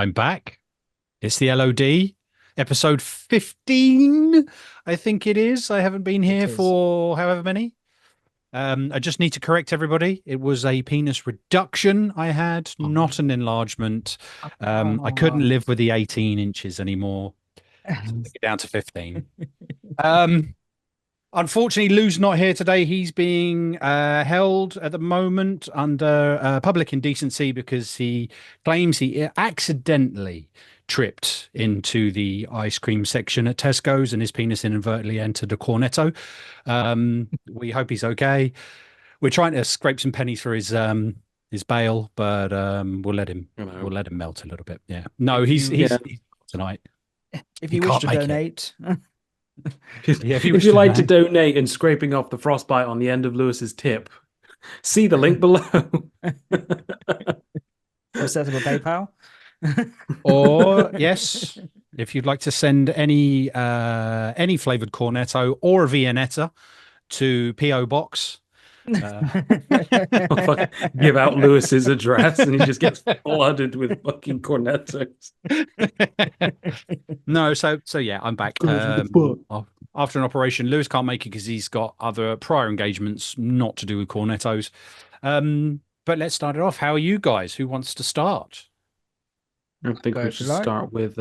I'm back. It's the LOD, episode 15, I think it is. I haven't been It here is. for however many. I just need to correct everybody. It was a penis reduction I had, Oh. not an enlargement. I couldn't Oh. live with the 18 inches anymore. So I took it down to 15. Um, Unfortunately, Lou's not here today. He's being held at the moment under public indecency because he claims he accidentally tripped into the ice cream section at Tesco's and his penis inadvertently entered a cornetto. We hope he's okay. We're trying to scrape some pennies for his bail, but You we'll know, let him melt a little bit. Yeah. No, If he's you he's, yeah. he's tonight. if He you wish can't to make it. donate, Yeah, if you If wish you to like to know. donate and scraping off the frostbite on the end of Lewis's tip, see the link below. or set up a PayPal. Or yes, if you'd like to send any flavored cornetto or a Viennetta to PO Box. Uh, Give out Lewis's address and he just gets flooded with fucking cornetos. no, so yeah, I'm back. Guys, what the fuck? After an operation, Lewis can't make it because he's got other prior engagements not to do with cornettos. But let's start it off. How are you guys? Who wants to start? I think Go we if you should like. start with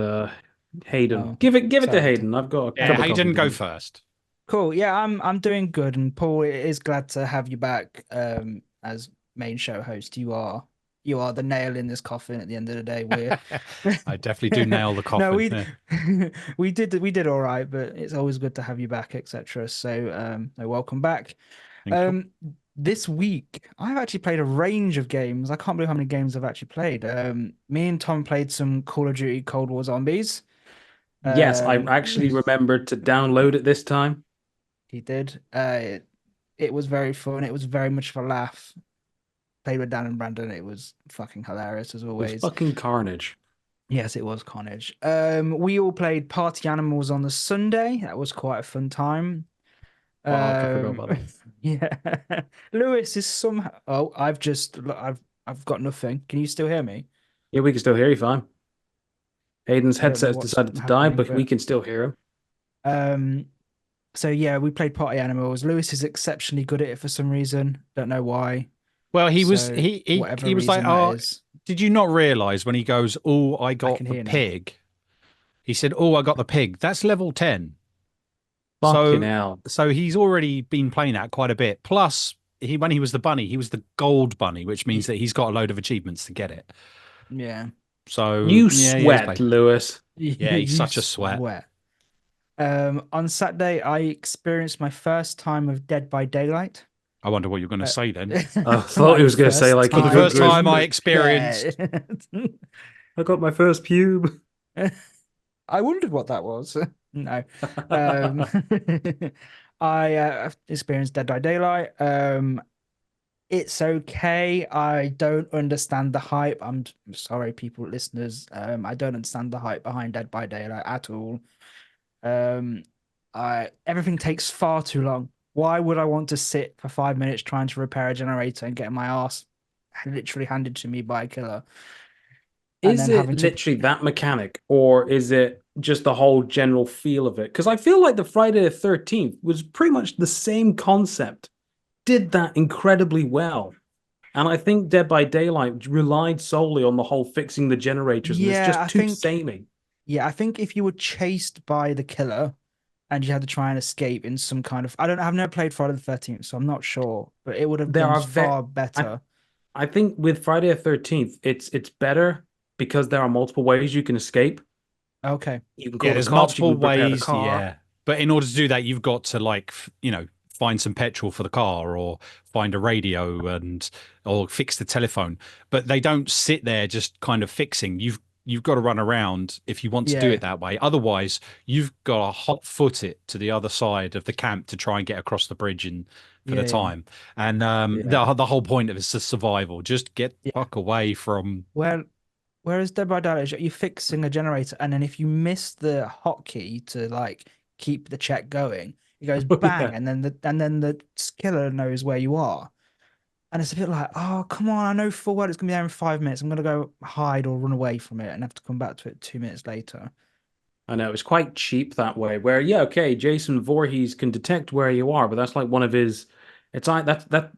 Hayden. Oh, Give it to sorry. Hayden. I've got a Yeah, cup of Hayden, coffee go going. first. Cool. Yeah, I'm doing good, and Paul, it is glad to have you back as main show host. You are the nail in this coffin at the end of the day. I definitely do nail the No, coffin. Yeah. we did all right, but it's always good to have you back, etc. So welcome back. Thank you. This week I've actually played a range of games. I can't believe how many games I've actually played. Me and Tom played some Call of Duty Cold War Zombies. Yes, I Um, actually remembered to download it this time. he did. It was very fun. It was very much of a laugh. Played with Dan and Brandon. It was fucking hilarious as It was always. fucking carnage. Yes, it was carnage. We all played Party Animals on the Sunday. That was quite a fun time. Fuck, I forgot about that. Yeah. Lewis is somehow. Oh, I've got nothing. Can you still hear me? Yeah, we can still hear you fine. Hayden's I don't know headset has what's decided to die, happening, but we but can still hear him. um. So yeah, we played Party Animals. Lewis is exceptionally good at it for some reason. Don't know why. Well, he was So he he whatever he was like, reason that "Oh, is, did you not realize when he goes, "Oh, I I got can the hear now. pig." He said, "Oh, I got the pig." That's level 10. Fucking So hell. so he's already been playing that quite a bit. Plus, when he was the bunny, he was the gold bunny, which means that he's got a load of achievements to get it. Yeah. So You yeah, he's sweat, played. Lewis. Yeah, he's You such a sweat. sweat. On Saturday, I experienced my first time of Dead by Daylight. I wonder what you're going to say then. I thought he My was going to say, first like, For the time first time in I experienced. bed. I got my first pube. I wondered what that was. No. Um, I experienced Dead by Daylight. It's okay. I don't understand the hype. I'm sorry, people, listeners. I don't understand the hype behind Dead by Daylight at all. Um, I everything takes far too long. Why would I want to sit for 5 minutes trying to repair a generator and get my ass literally handed to me by a killer, and Is then it having to literally that mechanic, or is it just the whole general feel of it? Because I feel like the Friday the 13th was pretty much the same concept, did that incredibly well. And I think Dead by Daylight relied solely on the whole fixing the generators, and it's yeah, just I too think samey. yeah, I think if you were chased by the killer and you had to try and escape in some kind of I've never played Friday the 13th, so I'm not sure, but it would have There been are far I, better. I think with Friday the 13th, it's better because there are multiple ways you can escape. Okay. You can Yeah, call the there's cops, you multiple can repair the ways. car. Yeah. But in order to do that, you've got to find some petrol for the car or find a radio or fix the telephone. But they don't sit there just kind of fixing. You've got to run around if you want to do Yeah. it that way. Otherwise, you've got to hot foot it to the other side of the camp to try and get across the bridge in for the Yeah, yeah. time. And Yeah. the whole point of it is the survival. Just get the Yeah. fuck away from. Well, whereas Dead by Daylight, you're fixing a generator, and then if you miss the hotkey to like keep the check going, it goes Oh, bang, yeah. and then the killer knows where you are. And it's a bit like, oh, come on, I know full well it's gonna be there in 5 minutes. I'm gonna go hide or run away from it and have to come back to it 2 minutes later. I know it's quite cheap that way. Where yeah, okay, Jason Voorhees can detect where you are, but that's like one of his. It's like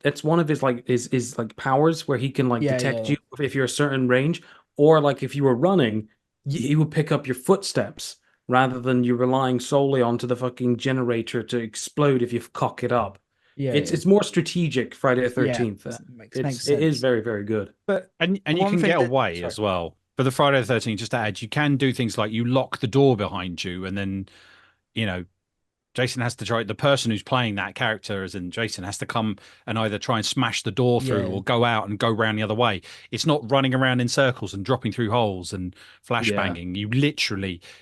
it's one of his like is like powers where he can like Yeah, detect yeah, you if you're a certain range, or like if you were running, he would pick up your footsteps rather than you relying solely onto the fucking generator to explode if you cock it up. yeah, It's yeah, it's more strategic Friday the yeah. 13th. Makes It is sense. very very good. But And you one can thing get that, away sorry, as well. For the Friday the 13th, just to add, you can do things like you lock the door behind you, and then, you know, Jason has to try, the person who's playing that character, as in Jason, has to come and either try and smash the door through yeah, or go out and go round the other way. It's not running around in circles and dropping through holes and Yeah. flashbanging.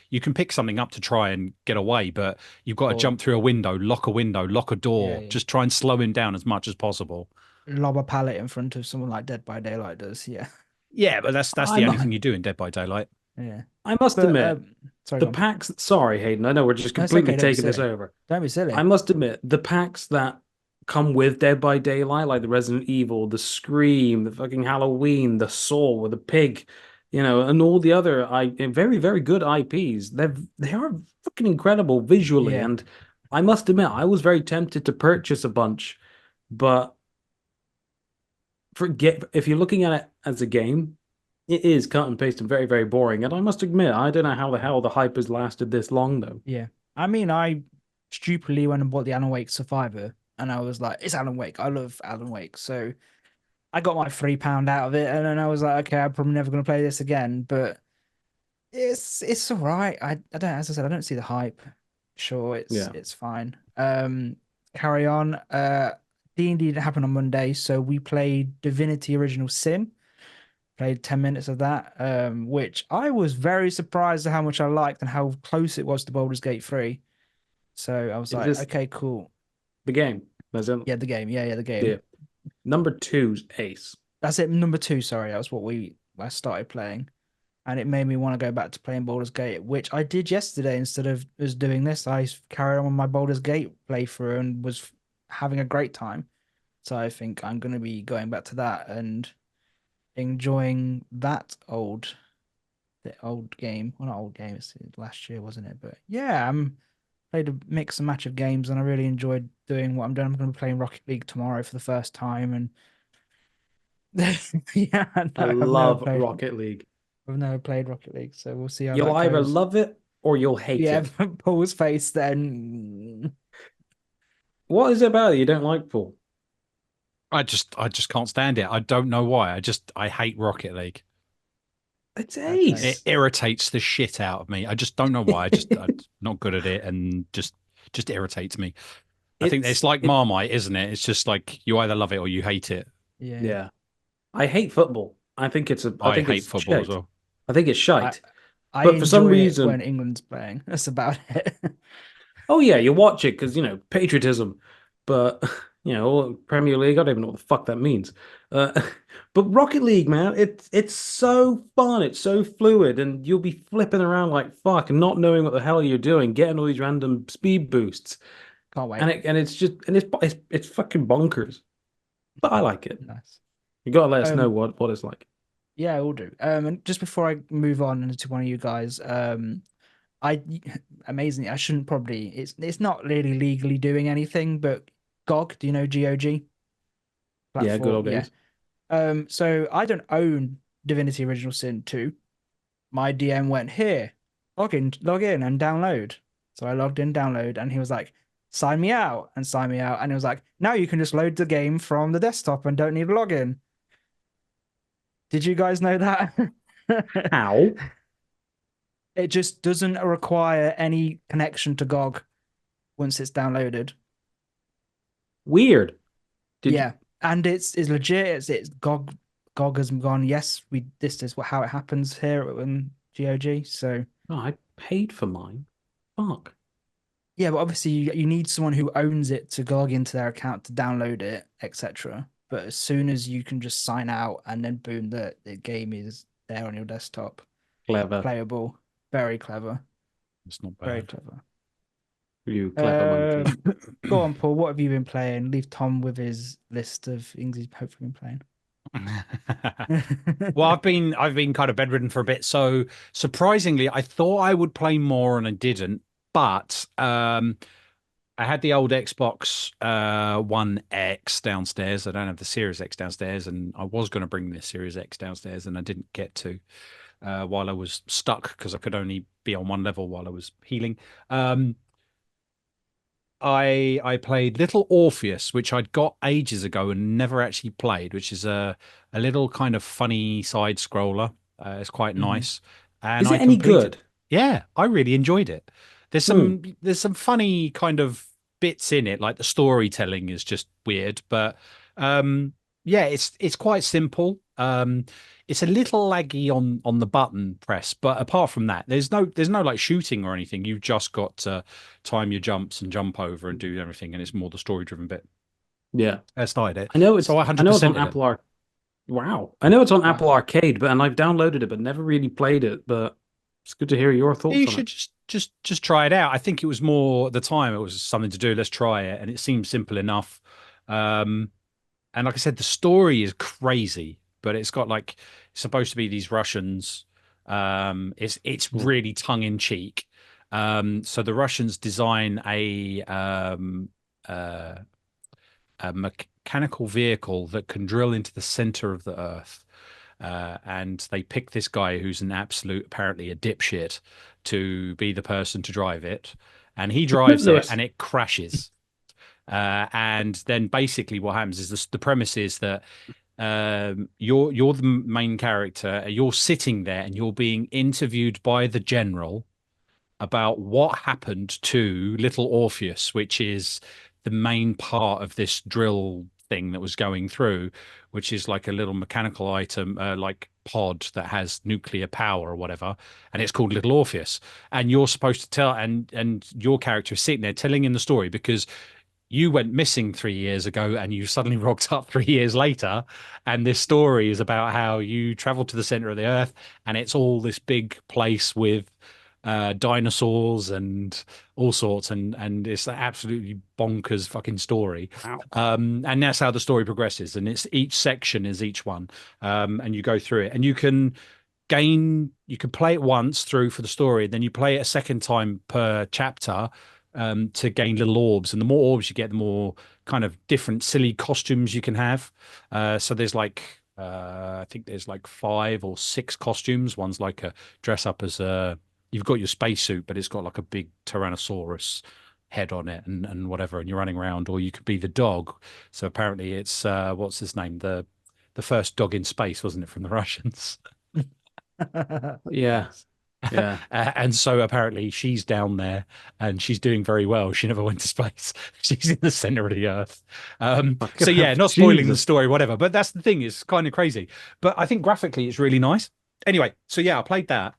You can pick something up to try and get away, but you've got to Or jump through a window, lock a yeah, door, yeah. just try and slow him down as much as possible. Lob a pallet in front of someone like Dead by Daylight does. Yeah, Yeah, but that's the only thing I'm you do in Dead by Daylight. yeah. I must But admit, sorry, the go on. packs. Sorry, Hayden. I know we're just No, it's completely okay. Don't be taking this silly. over. Don't be I silly. must admit, the packs that come with Dead by Daylight, like the Resident Evil, the Scream, the fucking Halloween, the Saw with the pig, and all the other very, very good IPs. They are fucking incredible visually, Yeah, and I must admit, I was very tempted to purchase a bunch, but forget if you're looking at it as a game, it is cut and paste and very, very boring. And I must admit, I don't know how the hell the hype has lasted this long, though. yeah. I mean, I stupidly went and bought the Alan Wake Survivor, and I was like, it's Alan Wake. I love Alan Wake, so I got my £3 out of it, and then I was like, okay, I'm probably never going to play this again. But it's all right. I don't, as I said, I don't see the hype. Sure, Yeah. it's fine. Carry on. D&D didn't happen on Monday, so we played Divinity Original Sin. Played 10 minutes of that, which I was very surprised at how much I liked and how close it was to Baldur's Gate 3. So I was Is like, this okay, cool. the game? As in, Yeah, the game. Yeah, the yeah. game. Number two's Ace. That's it. Number two, sorry. That was what I started playing. And it made me want to go back to playing Baldur's Gate, which I did yesterday instead of us doing this. I carried on with my Baldur's Gate playthrough and was having a great time. So I think I'm going to be going back to that and enjoying that the old game. Well, not old game, it's last year, wasn't it? But yeah, I'm played a mix and match of games and I really enjoyed doing what I'm doing. I'm going to be playing Rocket League tomorrow for the first time. And yeah, I no, love Rocket League. I've never played Rocket League, so we'll see how You'll that either goes. love it or you'll hate Yeah, it. Paul's face then. What is it about it you don't like, Paul? I just can't stand it. I don't know why. I hate Rocket League. It's Okay. It Ace. irritates the shit out of me. I just don't know why. I'm not good at it, and just irritates me. I think it's It's like it. Marmite, isn't it? It's just like you either love it or you hate it. Yeah. Yeah. I hate football. I I think hate it's football as shite. well. I think it's I shite. I But for some enjoy it when reason, England's playing. That's about it. oh yeah, you watch it because patriotism. But Premier League, I don't even know what the fuck that means. Uh, but Rocket League, man, it's so fun. It's so fluid, and you'll be flipping around like fuck and not knowing what the hell you're doing, getting all these random speed boosts, Can't and wait. it's fucking bonkers. But I like it. Nice. You gotta let us know Um, what it's like. yeah, we'll do. And just before I move on into one of you guys, I amazingly, I shouldn't probably. It's not really legally doing anything, but GOG, do you know GOG Yeah, good platform? old Yeah. days. So I don't own Divinity Original Sin 2. My DM went, here, log in and download. So I logged in, download, and he was like, sign me out and sign me out. And it was like, now you can just load the game from the desktop and don't need a login. Did you guys know that? How? It just doesn't require any connection to GOG once it's downloaded. Weird. Did you? Yeah. And it's legit. It's GOG has gone, yes, this is how it happens here in GOG. So Oh, I paid for mine. Fuck. yeah, but obviously you need someone who owns it to log into their account to download it, etc. But as soon as you can just sign out and then boom, the game is there on your desktop, Clever. playable. Very clever. It's not Very bad. clever. You clever monkey. Go on, Paul. What have you been playing? Leave Tom with his list of things he's hopefully been playing. Well, I've been kind of bedridden for a bit, so surprisingly, I thought I would play more and I didn't. But I had the old Xbox One X downstairs. I don't have the Series X downstairs, and I was going to bring the Series X downstairs, and I didn't get to while I was stuck because I could only be on one level while I was healing. Um, I played Little Orpheus, which I'd got ages ago and never actually played, which is a little kind of funny side scroller. It's quite Mhm. nice, and Is I it any completed. good? Yeah, I really enjoyed it. There's Hmm. some funny kind of bits in it, like the storytelling is just weird, but um, yeah, it's quite simple. It's a little laggy on the button press, but apart from that, there's no like shooting or anything. You've just got to time your jumps and jump over and do everything, and it's more the story driven bit. Yeah. I started it, I know so it's I I know it's on 100%ed it. Apple Arcade. Wow. I know it's on Wow. Apple Arcade, but and I've downloaded it but never really played it, but it's good to hear your thoughts You on it. should just try it out. I think it was more at the time it was something to do. Let's try it, and it seemed simple enough. Um, and like I said, the story is crazy, but it's got like it's supposed to be these Russians. It's Yeah. really tongue in cheek. So the Russians design uh, a mechanical vehicle that can drill into the center of the Earth. And they pick this guy who's an absolute, apparently a dipshit, to be the person to drive it. And he drives it Lewis. and it crashes. And then basically what happens is the premise is that you're the main character. You're sitting there and you're being interviewed by the general about what happened to little Orpheus, which is the main part of this drill thing that was going through, which is like a little mechanical item, like pod that has nuclear power or whatever, and it's called Little Orpheus. And you're supposed to tell, and your character is sitting there telling him the story because you went missing 3 years ago and you suddenly rocked up 3 years later. And this story is about how you traveled to the center of the earth and it's all this big place with dinosaurs and all sorts. And it's an absolutely bonkers fucking story. Wow. And that's how the story progresses. And it's each section is each one. And you go through it and you can play it once through for the story, then you play it a second time per chapter to gain little orbs. And the more orbs you get, the more kind of different silly costumes you can have. So there's like I think there's like 5 or 6 costumes. One's like a dress up as a you've got your spacesuit, but it's got like a big Tyrannosaurus head on it and whatever, and you're running around, or you could be the dog. So apparently it's what's his name? The first dog in space, wasn't it, from the Russians? Yeah. Nice. Yeah. And so apparently she's down there and she's doing very well. She never went to space. She's in the center of the earth. So yeah, not spoiling the Jesus. story, whatever. But that's the thing, it's kind of crazy. But I think graphically it's really nice. Anyway, so yeah, I played that.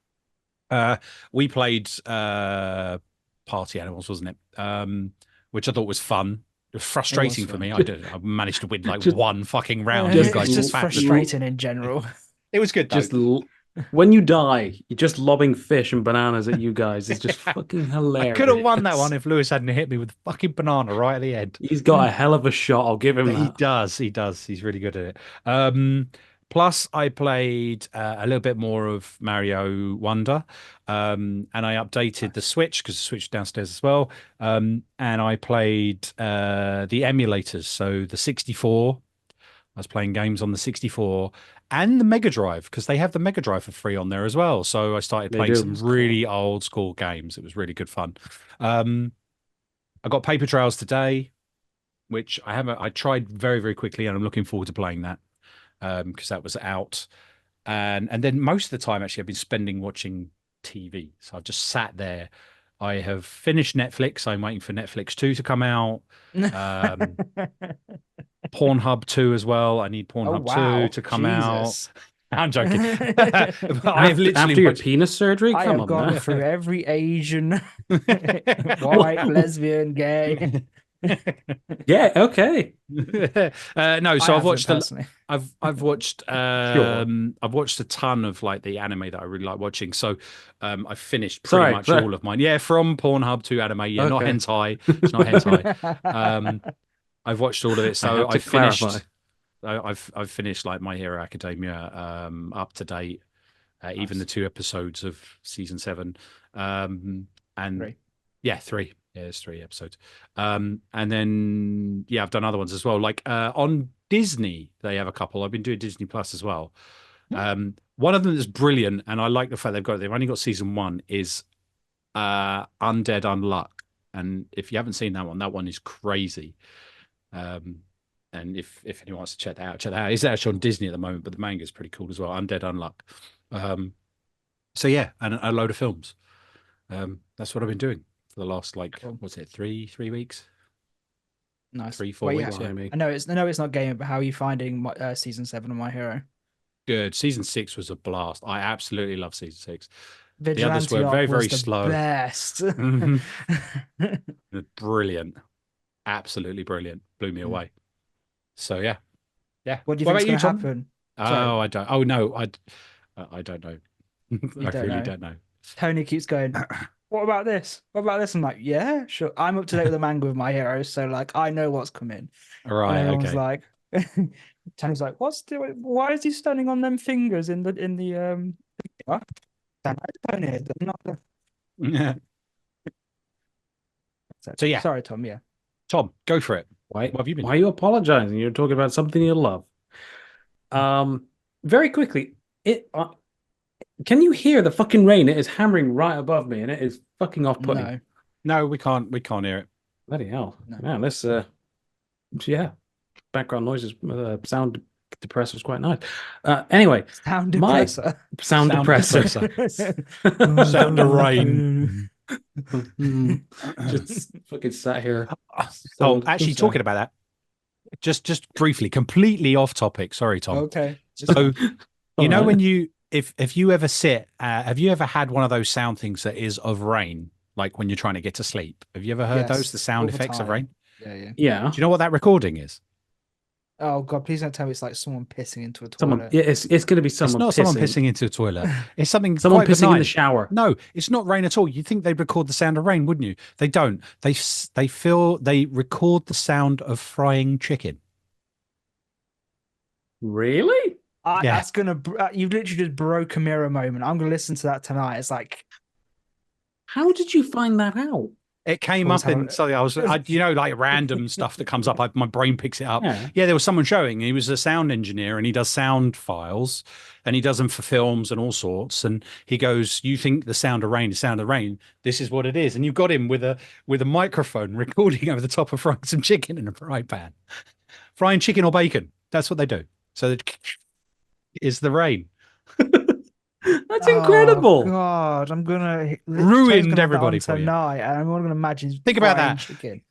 Uh, we played Party Animals, wasn't it? Which I thought was fun. It was It was frustrating for fun. me. I managed to win like Just one fucking round. You just guys It's just just battered. frustrating in general. It was good though. just when you die, you're just lobbing fish and bananas at you guys. It's just fucking I hilarious. could have won that one if Lewis hadn't hit me with the fucking banana right at the end. He's got a hell of a shot. I'll give him He that. does. He does. He's really good at it. Plus, I played a little bit more of Mario Wonder, and I updated the Nice. Switch because the Switch is downstairs as well. And I played the emulators, so the 64. I was playing games on the 64 and the Mega Drive because they have the Mega Drive for free on there as well. So I started They playing do. some really old school games. It was really good fun. Um, I got Paper Trails today, which I haven't. I tried very, very quickly, and I'm looking forward to playing that because that was out. And then most of the time, actually, I've been spending watching TV. So I've just sat there. I have finished Netflix. I'm waiting for Netflix 2 to come out. Um, Pornhub 2 as well. I need Oh Pornhub 2 wow, to come out. Jesus. I'm joking. But I have literally After your watched. penis surgery, I come have on gone now. through every Asian, white, Well, lesbian, gay. Yeah, okay. No, so I I've haven't watched personally. I've watched Sure. I've watched a ton of like the anime that I really like watching. So I've finished pretty Sorry. much all of mine. Yeah, from Pornhub to anime. Yeah, not Okay. hentai. It's not hentai. Um, I've watched all of it. I So have to I've clarify. finished I've finished like My Hero Academia up to date, even the Nice. 2 episodes of season 7. And Three. yeah, 3. Yeah, there's 3 episodes. And then yeah, I've done other ones as well. Like on Disney, they have a couple. I've been doing Disney Plus as well. One of them that's brilliant, and I like the fact they've only got season 1, is Undead Unluck. And if you haven't seen that one is crazy. And if anyone wants to check that out, check that out. It's actually on Disney at the moment, but the manga is pretty cool as well. Undead Unluck. So yeah, and a load of films. That's what I've been doing for the last Cool. what's it, three weeks, Nice. 3-4 Well, weeks. yeah. Yeah, Blimey. I know it's not game, but how are you finding season 7 of My Hero? good. Season 6 was a blast. I absolutely love season 6. The others Vigilante were very arc was very the slow. best. Mhm. Brilliant, absolutely brilliant. Blew me away. So yeah. What do you What think's about you, going to Tom? happen? Sorry, Oh, I don't. Oh no, I don't know. you I don't really know. don't know. Tony keeps going, what about this? What about this? I'm like, yeah, sure. I'm up to date with the manga with My Hero, so like I know what's coming. And Right. everyone's Okay. like, Tony's like, why is he standing on them fingers in the what? Tony, they're not the-" Yeah. So, So yeah, sorry, Tom. Yeah. Tom, go for it. Why, What have you been why are doing? you apologizing? You're talking about something you love. Very quickly, can you hear the fucking rain? It is hammering right above me, and it is fucking off-putting. No, No, we can't. We can't hear it. Bloody hell. no. Man, this yeah, background noises, sound depressor is quite nice. Anyway, Sound my depressor. sound Sound depressor. Sound of rain. Just fucking sat here. Oh, So actually, sorry. talking about that, just briefly, completely off topic. Sorry, Tom. Okay. So All you know right. when you if you ever have you ever had one of those sound things that is of rain, like when you're trying to get to sleep? Have you ever heard those? The Yes, all sound the effects of time. rain. Yeah, yeah. Yeah. Do you know what that recording is? Oh God, please don't tell me it's like someone pissing into a Someone, toilet. yeah, it's going to be It's someone not someone pissing. pissing into a toilet. It's something Someone quite pissing in benign. the shower. No, it's not rain at all. You'd think they'd record the sound of rain, wouldn't you? They don't. They record the sound of frying chicken. Really? Yeah. That's gonna. You've literally just broke a mirror moment. I'm gonna listen to that tonight. It's like How did you find that out? It came Always up in have so like random stuff that comes up. My brain picks it up. Yeah. Yeah, there was someone showing. He was a sound engineer and he does sound files, and he does them for films and all sorts. And he goes, "You think the sound of rain is sound of rain? This is what it is." And you've got him with a microphone recording over the top of frying some chicken in a fry pan, frying chicken or bacon. That's what they do. So is the rain. That's Oh incredible. God, I'm gonna Ruined gonna have that everybody on for you. tonight, and I'm gonna imagine Think about frying that. chicken.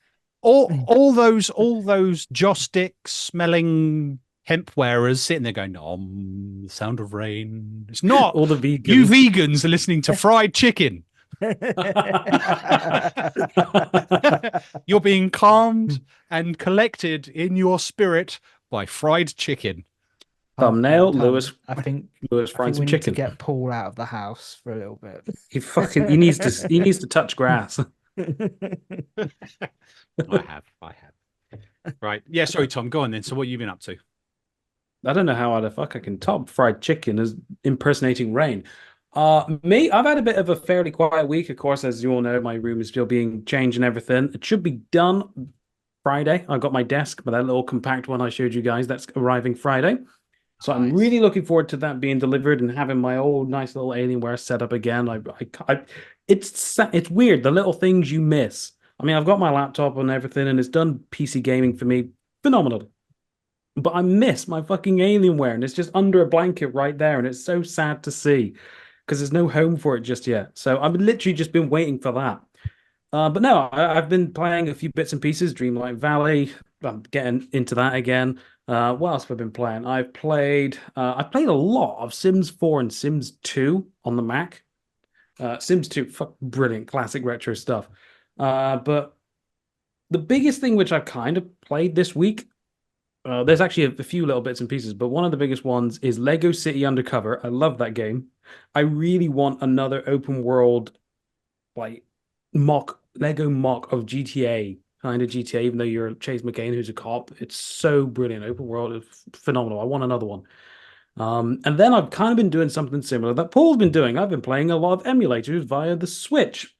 All those joss stick smelling hemp wearers sitting there going, the sound of rain. It's not. All the vegans. You vegans are listening to fried chicken. You're being calmed and collected in your spirit by fried chicken. Thumbnail, Tom, Lewis. I think Lewis I frying think some we need to chicken. get Paul out of the house for a little bit. He needs to touch grass. I have. Right. Yeah, sorry, Tom. Go on then. So what have you been up to? I don't know how the fuck I can top fried chicken as impersonating rain. I've had a bit of a fairly quiet week. Of course, as you all know, my room is still being changed and everything. It should be done Friday. I got my desk, but that little compact one I showed you guys, that's arriving Friday. So I'm Nice. really looking forward to that being delivered and having my old nice little Alienware set up again. It's weird, the little things you miss. I mean, I've got my laptop and everything, and it's done PC gaming for me phenomenally. But I miss my fucking Alienware, and it's just under a blanket right there, and it's so sad to see because there's no home for it just yet. So I've literally just been waiting for that. But no, I've been playing a few bits and pieces, Dreamlight Valley. I'm getting into that again. What else have I been playing? I've played a lot of Sims 4 and Sims 2 on the Mac. Sims 2, brilliant, classic retro stuff. But the biggest thing which I've kind of played this week, there's actually a few little bits and pieces, but one of the biggest ones is Lego City Undercover. I love that game. I really want another open world, like Lego mock of GTA, kind of GTA, even though you're Chase McCain, who's a cop. It's so brilliant. Open world is phenomenal. I want another one. And then I've kind of been doing something similar that Paul's been doing. I've been playing a lot of emulators via the Switch.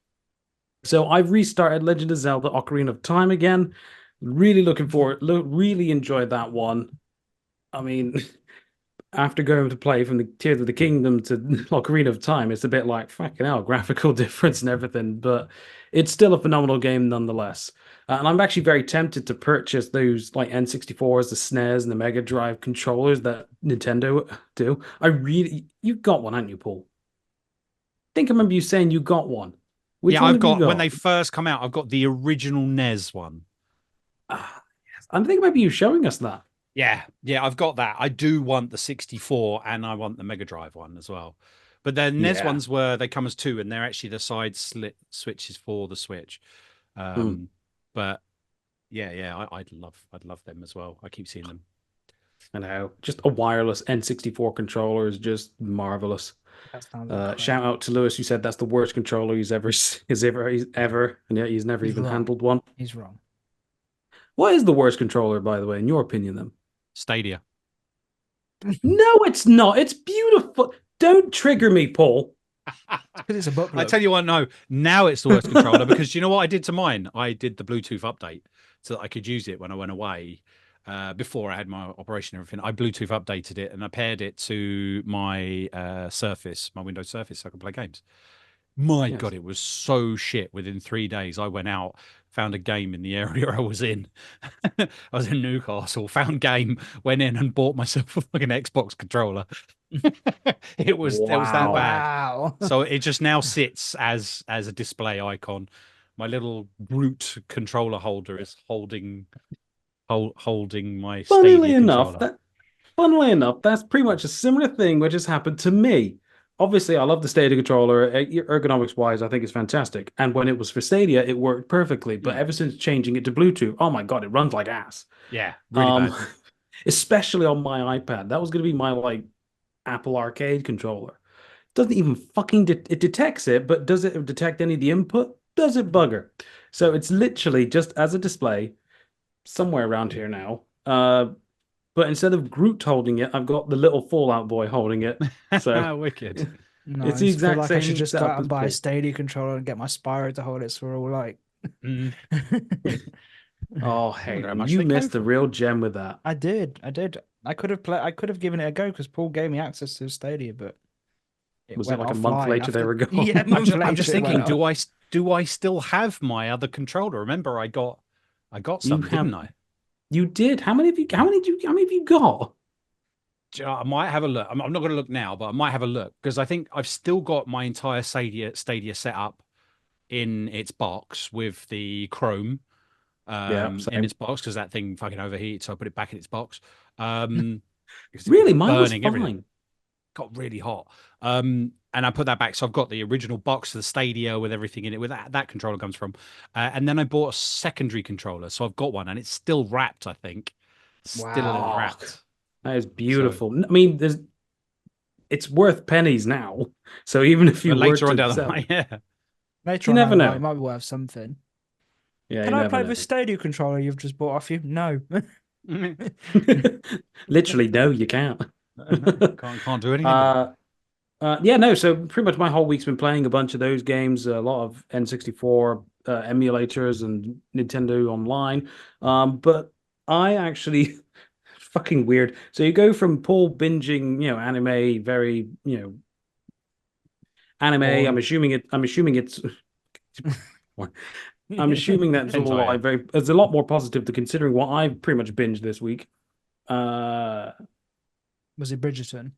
So I've restarted Legend of Zelda Ocarina of Time again. Really looking forward. Really enjoyed that one. I mean, after going to play from the Tears of the Kingdom to Ocarina of Time, it's a bit like fucking hell, graphical difference and everything, but it's still a phenomenal game nonetheless. And I'm actually very tempted to purchase those like N64s, the SNES, and the Mega Drive controllers that Nintendo do. You've got one, haven't you, Paul? I think I remember you saying you got one. Which Yeah, one I've have you got when got? they first come out, I've got the original NES one. Ah, yes. I think maybe you showing us that. Yeah, I've got that. I do want the 64 and I want the Mega Drive one as well. But the NES Yeah. ones they come as two and they're actually the side slit switches for the Switch. Hmm. But yeah, I'd love them as well. I keep seeing them. I know. Just a wireless N64 controller is just marvelous. That sounds Shout incredible. out to Lewis, who said that's the worst controller he's ever, and yet he's never He's even wrong. handled one. He's wrong. What is the worst controller, by the way, in your opinion, then? Stadia. No, it's not. It's beautiful. Don't trigger me, Paul. Because it's a I booklet. tell you what, no, now it's the worst controller because you know what I did to mine? I did the Bluetooth update so that I could use it when I went away. Before I had my operation and everything, I Bluetooth updated it and I paired it to my Surface, my Windows Surface, so I could play games. My Yes. God, it was so shit. Within 3 days, I went out, found a game in the area I was in. I was in Newcastle, found game, went in and bought myself a fucking Xbox controller. It was that Wow. bad. Wow. So it just now sits as a display icon. My little brute controller holder is holding my Funnily Stadia enough, controller. that funnily enough, that's pretty much a similar thing which has happened to me. Obviously, I love the Stadia controller. Ergonomics wise, I think it's fantastic. And when it was for Stadia, it worked perfectly. But Mm. ever since changing it to Bluetooth, oh my God, it runs like ass. Yeah, really Um, bad. especially on my iPad. That was going to be my like Apple Arcade controller. Doesn't even fucking it detects it, but does it detect any of the input? Does it bugger? So it's literally just as a display somewhere around here now. But instead of Groot holding it, I've got the little Fallout Boy holding it. So Wicked. it's the Nice. Feel exact like I should same just go setup out as and buy a Paul. Stadia controller and get my Spyro to hold it so we're all like. Mm. Oh, I wonder how Hayden, much you they came missed the for. real gem with that. I did. I could have I could have given it a go because Paul gave me access to Stadia, but it Was it went like a month offline later they after. were Yeah, a gone? month I'm just later it went thinking, off. do I still have my other controller? Remember, I got You some, didn't have I? you did. How many have you got? I might have a look. I'm not going to look now, but I might have a look because I think I've still got my entire Stadia set up in its box with the Chrome Yeah, in same. its box because that thing fucking overheated, so I put it back in its box um, because it was Really, mine was burning everything. fine. Got really hot. And I put that back. So I've got the original box of the Stadia with everything in it, where that controller comes from. And then I bought a secondary controller. So I've got one and it's still wrapped, I think. Still Wow. Oh, wrapped. that is So beautiful. I mean, it's worth pennies now. So even if you but were later on to down the sell line, it, yeah. Later you on never down the line, it know. might be worth something. Yeah, you Can I never play know. the Stadia controller you've just bought off you? No. Literally, no, you can't. No, can't do anything with it. uh, yeah, no. So pretty much my whole week's been playing a bunch of those games, a lot of N64 emulators and Nintendo Online. But I actually fucking weird. So you go from Paul binging, anime, very, anime. I'm Porn. assuming it. I'm assuming it's. I'm assuming that's all Hentai. like very. It's a lot more positive to considering what I've pretty much binged this week. Uh, Was it Bridgerton?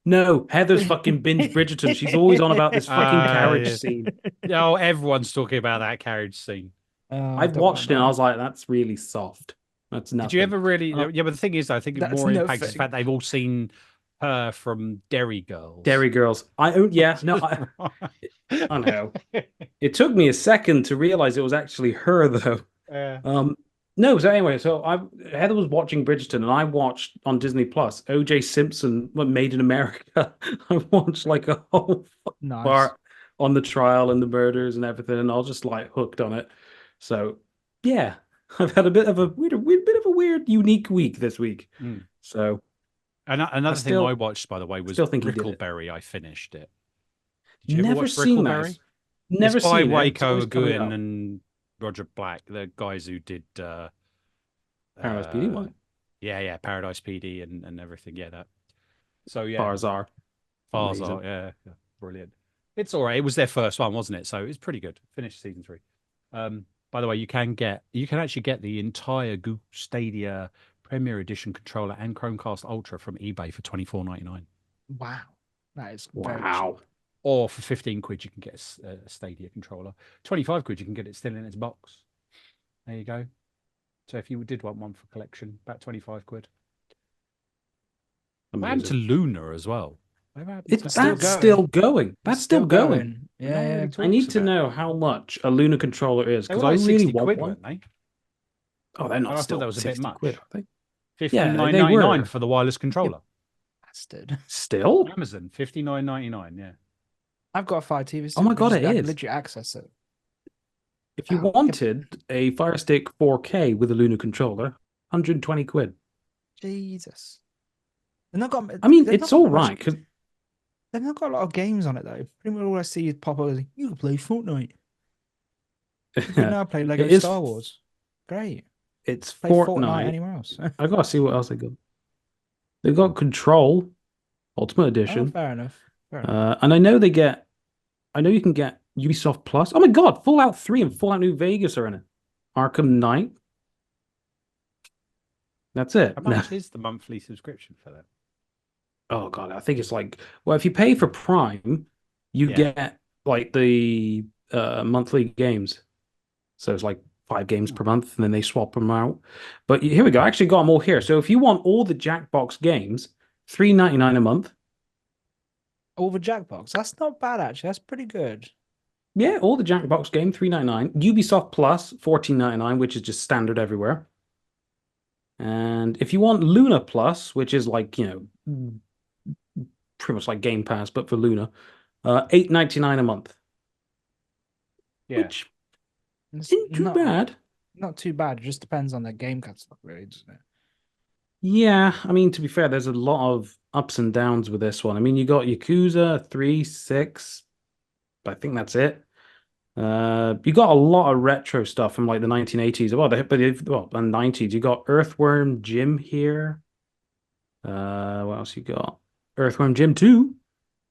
no, Heather's fucking binge Bridgerton. She's always on about this fucking carriage Uh, scene. oh, everyone's talking about that carriage scene. I I've don't want watched to it and I know. was like, that's really soft. That's Did you nothing. ever really? Uh, Yeah, but the thing is, I think it That's more impacts the nothing. fact they've all seen her from Derry Girls. Derry Girls. I know. It took me a second to realize it was actually her, though. No, so anyway, Heather was watching Bridgerton, and I watched on Disney Plus O.J. Simpson, Made in America. I watched like a whole part on the trial and the murders and everything, and I was just like hooked on it. So yeah, I've had a bit of a weird, unique week this week. So another thing I watched, by the way, was Brickleberry. I finished it. Did you ever watch Brickleberry? Never it's by seen Waco Guin and Roger Black, the guys who did Paradise PD, what? Yeah, Paradise PD and everything. Yeah, that. So yeah, Farzar, yeah, brilliant. It's all right. It was their first one, wasn't it? So it's pretty good. Finished season 3. By the way, you can actually get the entire Google Stadia Premier Edition controller and Chromecast Ultra from eBay for $24.99. Wow, that is wow. Cheap. Or for 15 quid, you can get a Stadia controller. 25 quid, you can get it still in its box. There you go. So if you did want one for collection, about 25 quid. What happened to Luna as well? That's still going. That's still going. Yeah. I need to know how much a Luna controller is, because I really want one. Weren't they? Oh, they're not. I still thought that was a bit much. Quid, are they? $59.99 for the wireless controller. Bastard. Still? Amazon, $59.99. Yeah. I've got a Fire TV stick. Oh my god, it is. Legit access it. If you wanted a Fire Stick 4K with a Luna controller, 120 quid. Jesus. They've not got. I mean, it's all right because they've not got a lot of games on it though. Pretty much all I see is pop up. You can play Fortnite. You can now play Lego Star Wars. Great. It's play Fortnite anywhere else. I gotta see what else they got. They've got Control Ultimate Edition. Oh, fair enough. And I know you can get Ubisoft Plus. Oh my god, Fallout 3 and Fallout New Vegas are in it. Arkham Knight. That's it. How much is the monthly subscription for that? Oh god, I think it's like, well, if you pay for Prime, you get like the monthly games. So it's like 5 games per month, and then they swap them out. But here we go. I actually got them all here. So if you want all the Jackbox games, $3.99 a month. All the Jackbox. That's not bad actually. That's pretty good. Yeah, all the Jackbox game, $3.99. Ubisoft Plus, $14.99, which is just standard everywhere. And if you want Luna Plus, which is like, pretty much like Game Pass, but for Luna, $8.99 a month. Yeah. Which isn't too bad. Not too bad. It just depends on the game catalog, really, doesn't it? Yeah, I mean, to be fair, there's a lot of ups and downs with this one. I mean, you got Yakuza 3, 6, I think that's it. You got a lot of retro stuff from like the 1980s. And 90s. You got Earthworm Jim here. What else you got? Earthworm Jim 2.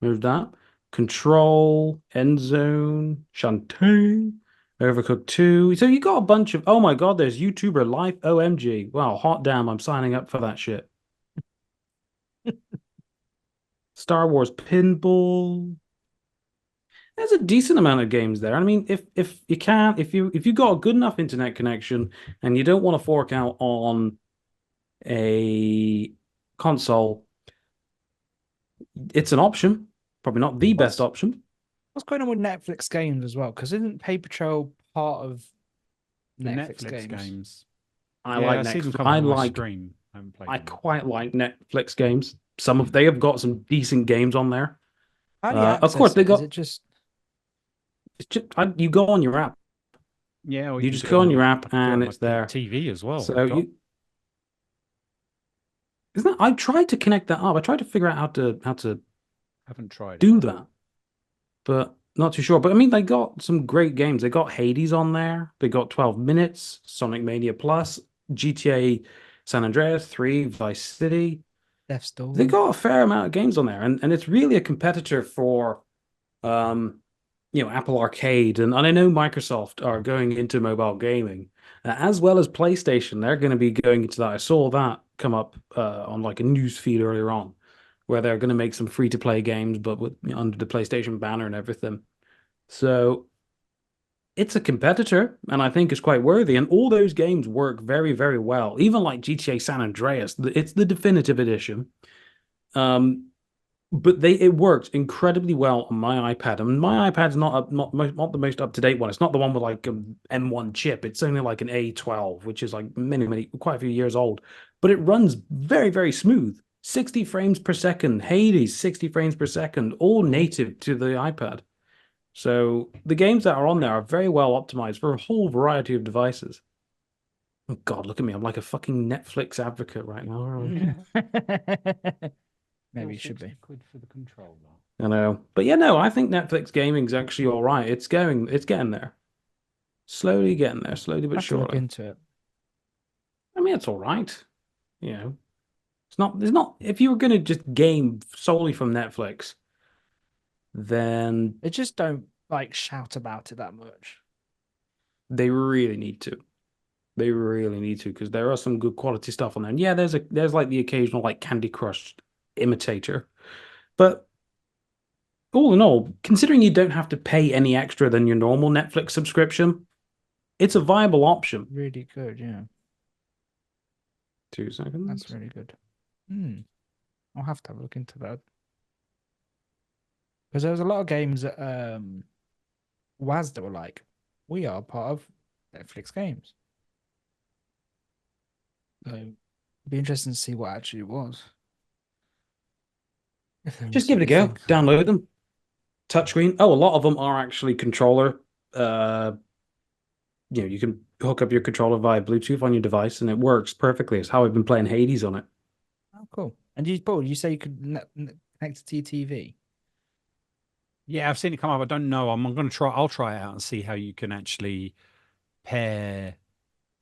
There's that. Control, Endzone, Shantae, Overcooked 2. So you got a bunch of. Oh my god, there's YouTuber Life OMG. Wow, hot damn, I'm signing up for that shit. Star Wars Pinball. There's a decent amount of games there. I mean, if you got a good enough internet connection and you don't want to fork out on a console, it's an option. Probably not the best option. What's going on with Netflix games as well? Because isn't Paw Patrol part of Netflix games? I like Netflix. I quite like Netflix games. They have got some decent games on there. Of course, they got. You go on your app. Yeah, you just go on your app and it's there. TV as well. So I tried to connect that up. I tried to figure out how to. Haven't tried do that, but not too sure. But I mean, they got some great games. They got Hades on there. They got 12 Minutes, Sonic Mania Plus, GTA San Andreas 3, Vice City. Death's Door. They got a fair amount of games on there, and it's really a competitor for, Apple Arcade, and I know Microsoft are going into mobile gaming as well as PlayStation. They're going to be going into that. I saw that come up on like a news feed earlier on, where they're going to make some free-to-play games, but under the PlayStation banner and everything. So it's a competitor, and I think it's quite worthy. And all those games work very, very well. Even like GTA San Andreas, it's the definitive edition. But it worked incredibly well on my iPad, and my iPad's not the most up to date one. It's not the one with like an M1 chip. It's only like an A12, which is like quite a few years old. But it runs very, very smooth. 60 frames per second, Hades, 60 frames per second, all native to the iPad. So the games that are on there are very well optimized for a whole variety of devices. Oh God, look at me! I'm like a fucking Netflix advocate right now. Maybe it should be. £60 for the controller. I know. But yeah, no, I think Netflix gaming's actually all right. It's getting there. Slowly getting there, slowly I but have to look surely. into it. I mean, it's all right. You know, there's not, if you were going to just game solely from Netflix, then They just don't like shout about it that much. they really need to. They really need to, because there are some good quality stuff on there. And yeah, there's like the occasional like Candy Crush imitator. But all in all, considering you don't have to pay any extra than your normal Netflix subscription, it's a viable option. Really good, yeah. 2 seconds. That's really good. I'll have to have a look into that. Because there was a lot of games that WAS that were like, we are part of Netflix games. So it'd be interesting to see what actually it was. Just give it a go. Download them. Touchscreen. Oh, a lot of them are actually controller. You can hook up your controller via Bluetooth on your device, and it works perfectly. It's how I've been playing Hades on it. Oh, cool. And Paul, you say you could connect to your TV? Yeah, I've seen it come up. I don't know. I'm going to try. I'll try it out and see how you can actually pair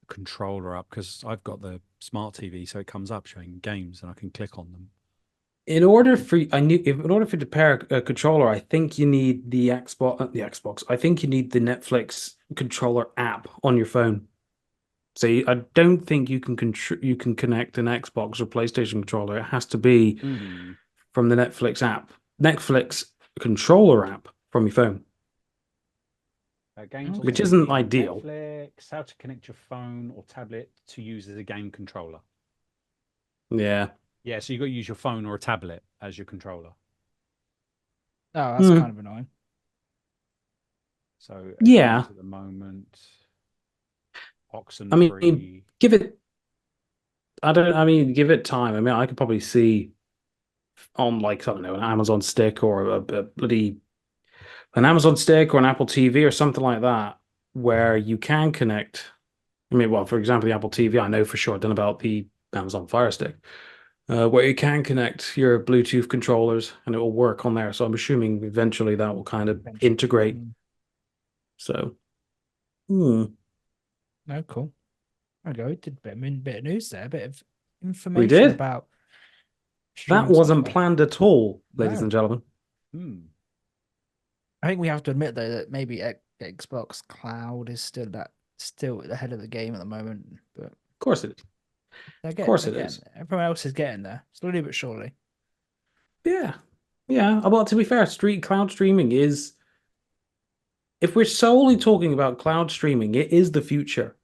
the controller up, because I've got the smart TV, so it comes up showing games, and I can click on them. In order for you to pair a controller, I think you need the Xbox. I think you need the Netflix controller app on your phone. So I don't think you can connect an Xbox or PlayStation controller. It has to be from the Netflix app, Netflix controller app from your phone, which isn't ideal. Netflix, how to connect your phone or tablet to use as a game controller. Yeah. Yeah, so you've got to use your phone or a tablet as your controller. Oh, that's kind of annoying. So yeah, at the moment, Oxen free. Give it time. I mean, I could probably see on like, I don't know, an Amazon stick or an Amazon stick or an Apple TV or something like that, where you can connect. I mean, well, for example, the Apple TV, I know for sure. I don't know about the Amazon Fire Stick. Where you can connect your Bluetooth controllers and it will work on there. So I'm assuming eventually that will kind of integrate. So, no, cool. I go. Did a bit of news there, a bit of information we did about. That wasn't planned at all, ladies and gentlemen. I think we have to admit though that maybe Xbox Cloud is still ahead of the game at the moment, but of course it is. Of course it is. Everyone else is getting there, slowly but surely. Yeah. Well, to be fair, cloud streaming is, if we're solely talking about cloud streaming, it is the future.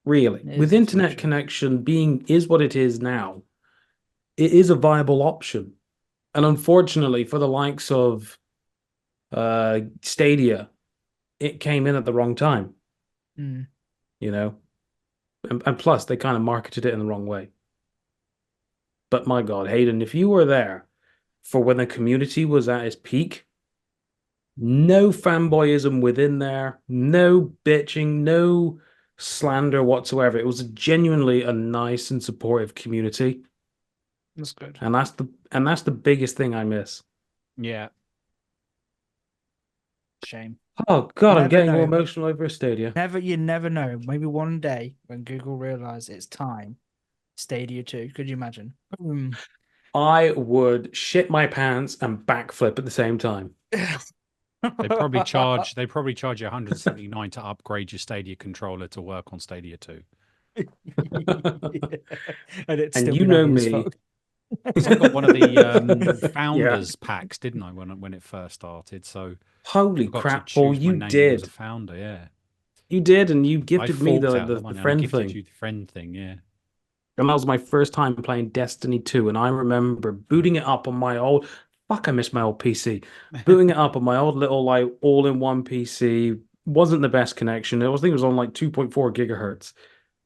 Really. With internet connection is what it is now, it is a viable option. And unfortunately, for the likes of Stadia, it came in at the wrong time. You know? And plus, they kind of marketed it in the wrong way. But my God, Hayden, if you were there for when the community was at its peak, no fanboyism within there, no bitching, no slander whatsoever. It was genuinely a nice and supportive community. That's good. And that's the biggest thing I miss. Yeah. Shame. Oh God, I'm getting more emotional over Stadia. You never know. Maybe one day when Google realize it's time, Stadia 2. Could you imagine? I would shit my pants and backflip at the same time. They probably charge you $179 to upgrade your Stadia controller to work on Stadia 2. And you know me. I got one of the founders packs, didn't I, when it first started? So holy crap, Paul, you did. As a founder, yeah. You did, and you gifted me the friend thing. You the friend thing, yeah. And that was my first time playing Destiny 2. And I remember booting it up on my old, fuck, I miss my old PC. Booting it up on my old little, like, all-in-one PC. Wasn't the best connection. I think it was on like 2.4 gigahertz.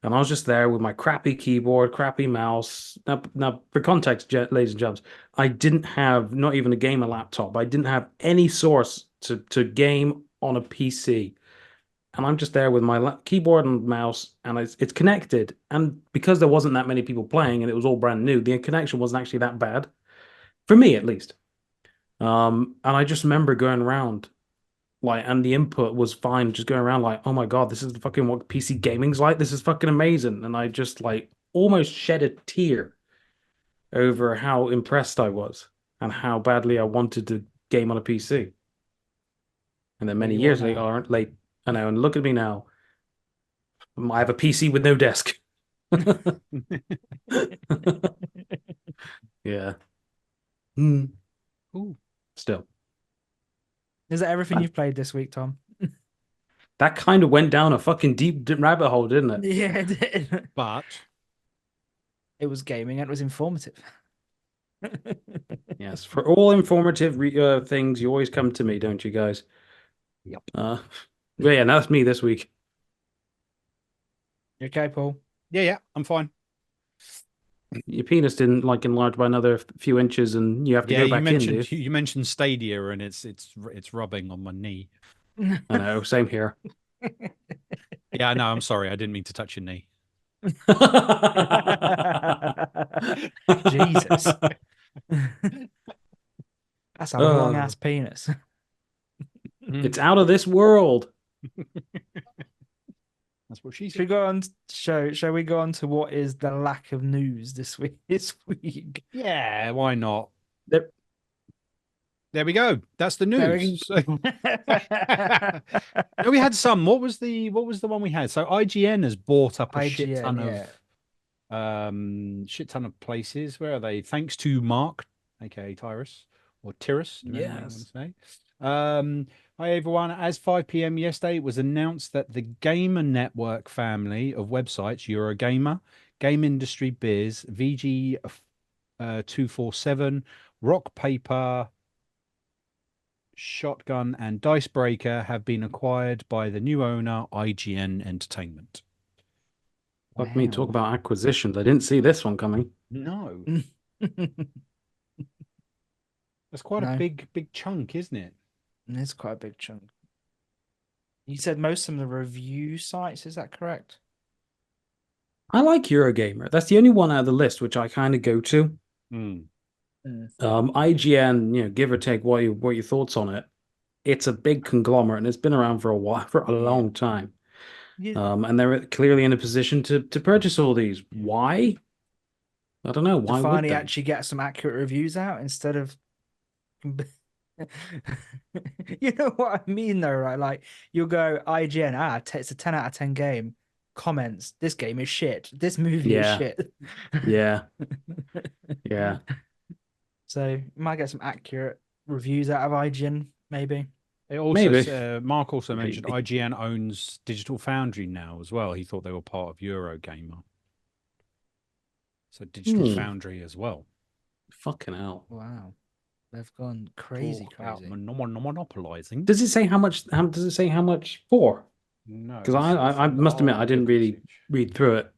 And I was just there with my crappy keyboard, crappy mouse. Now for context, ladies and gents, I didn't have not even a gamer laptop. I didn't have any source to game on a PC. And I'm just there with my keyboard and mouse, and it's connected. And because there wasn't that many people playing, and it was all brand new, the connection wasn't actually that bad for me, at least. And I just remember going around like, and the input was fine, just going around like, oh my God, this is fucking what PC gaming's like. This is fucking amazing. And I just like almost shed a tear over how impressed I was and how badly I wanted to game on a PC. And then There many you are years later, now. I know, and look at me now. I have a PC with no desk. Yeah. Mm. Ooh. Still, Is that everything you've played this week, Tom? that kind of went down a fucking deep rabbit hole, didn't it? Yeah, it did. But It was gaming and it was informative. Yes, for all informative things, you always come to me, don't you guys? Yep. But yeah, that's me this week. You okay, Paul? yeah, I'm fine. Your penis didn't like enlarge by another few inches, and you have to Yeah, go back in, do you? you mentioned Stadia, and it's rubbing on my knee. I know, same here. Yeah, no, I'm sorry, I didn't mean to touch your knee. Jesus. That's a long ass penis. It's out of this world. That's what she Should we said. go on? Shall we go on to what is the lack of news this week? Yeah, why not? There- There we go. That's the There we news. No, we had some. What was the one we had? So IGN has bought up a shit ton of places. Where are they? Thanks to Mark, aka Tyrus or Tyrus, depending on how you want to Yes. say. Hi everyone. As 5 p.m. yesterday, it was announced that the Gamer Network family of websites, Eurogamer, Game Industry Biz, VG 247, Rock Paper, Shotgun, and Dicebreaker have been acquired by the new owner, IGN Entertainment. Fuck me, talk about acquisitions. I didn't see this one coming. No. That's quite a big chunk, isn't it? It's quite a big chunk. You said most of the review sites, is that correct? I like Eurogamer. That's the only one out of the list which I kind of go to. IGN, give or take what your thoughts on it. It's a big conglomerate and it's been around for a while, for a long time. And they're clearly in a position to purchase all these. Why? I don't know. Why to would finally they? actually get some accurate reviews out instead of you know what I mean though, right? Like you'll go IGN, it's a 10 out of 10 game. Comments, this game is shit. This movie is shit. Yeah. Yeah. So you might get some accurate reviews out of IGN, maybe. It also Maybe. Mark also mentioned IGN owns Digital Foundry now as well. He thought they were part of Eurogamer. So Digital Foundry as well. Fucking hell. Wow. They've gone crazy. Monopolizing. Does it say how much? Does it say how much for? No. Because I must admit I didn't really read through it.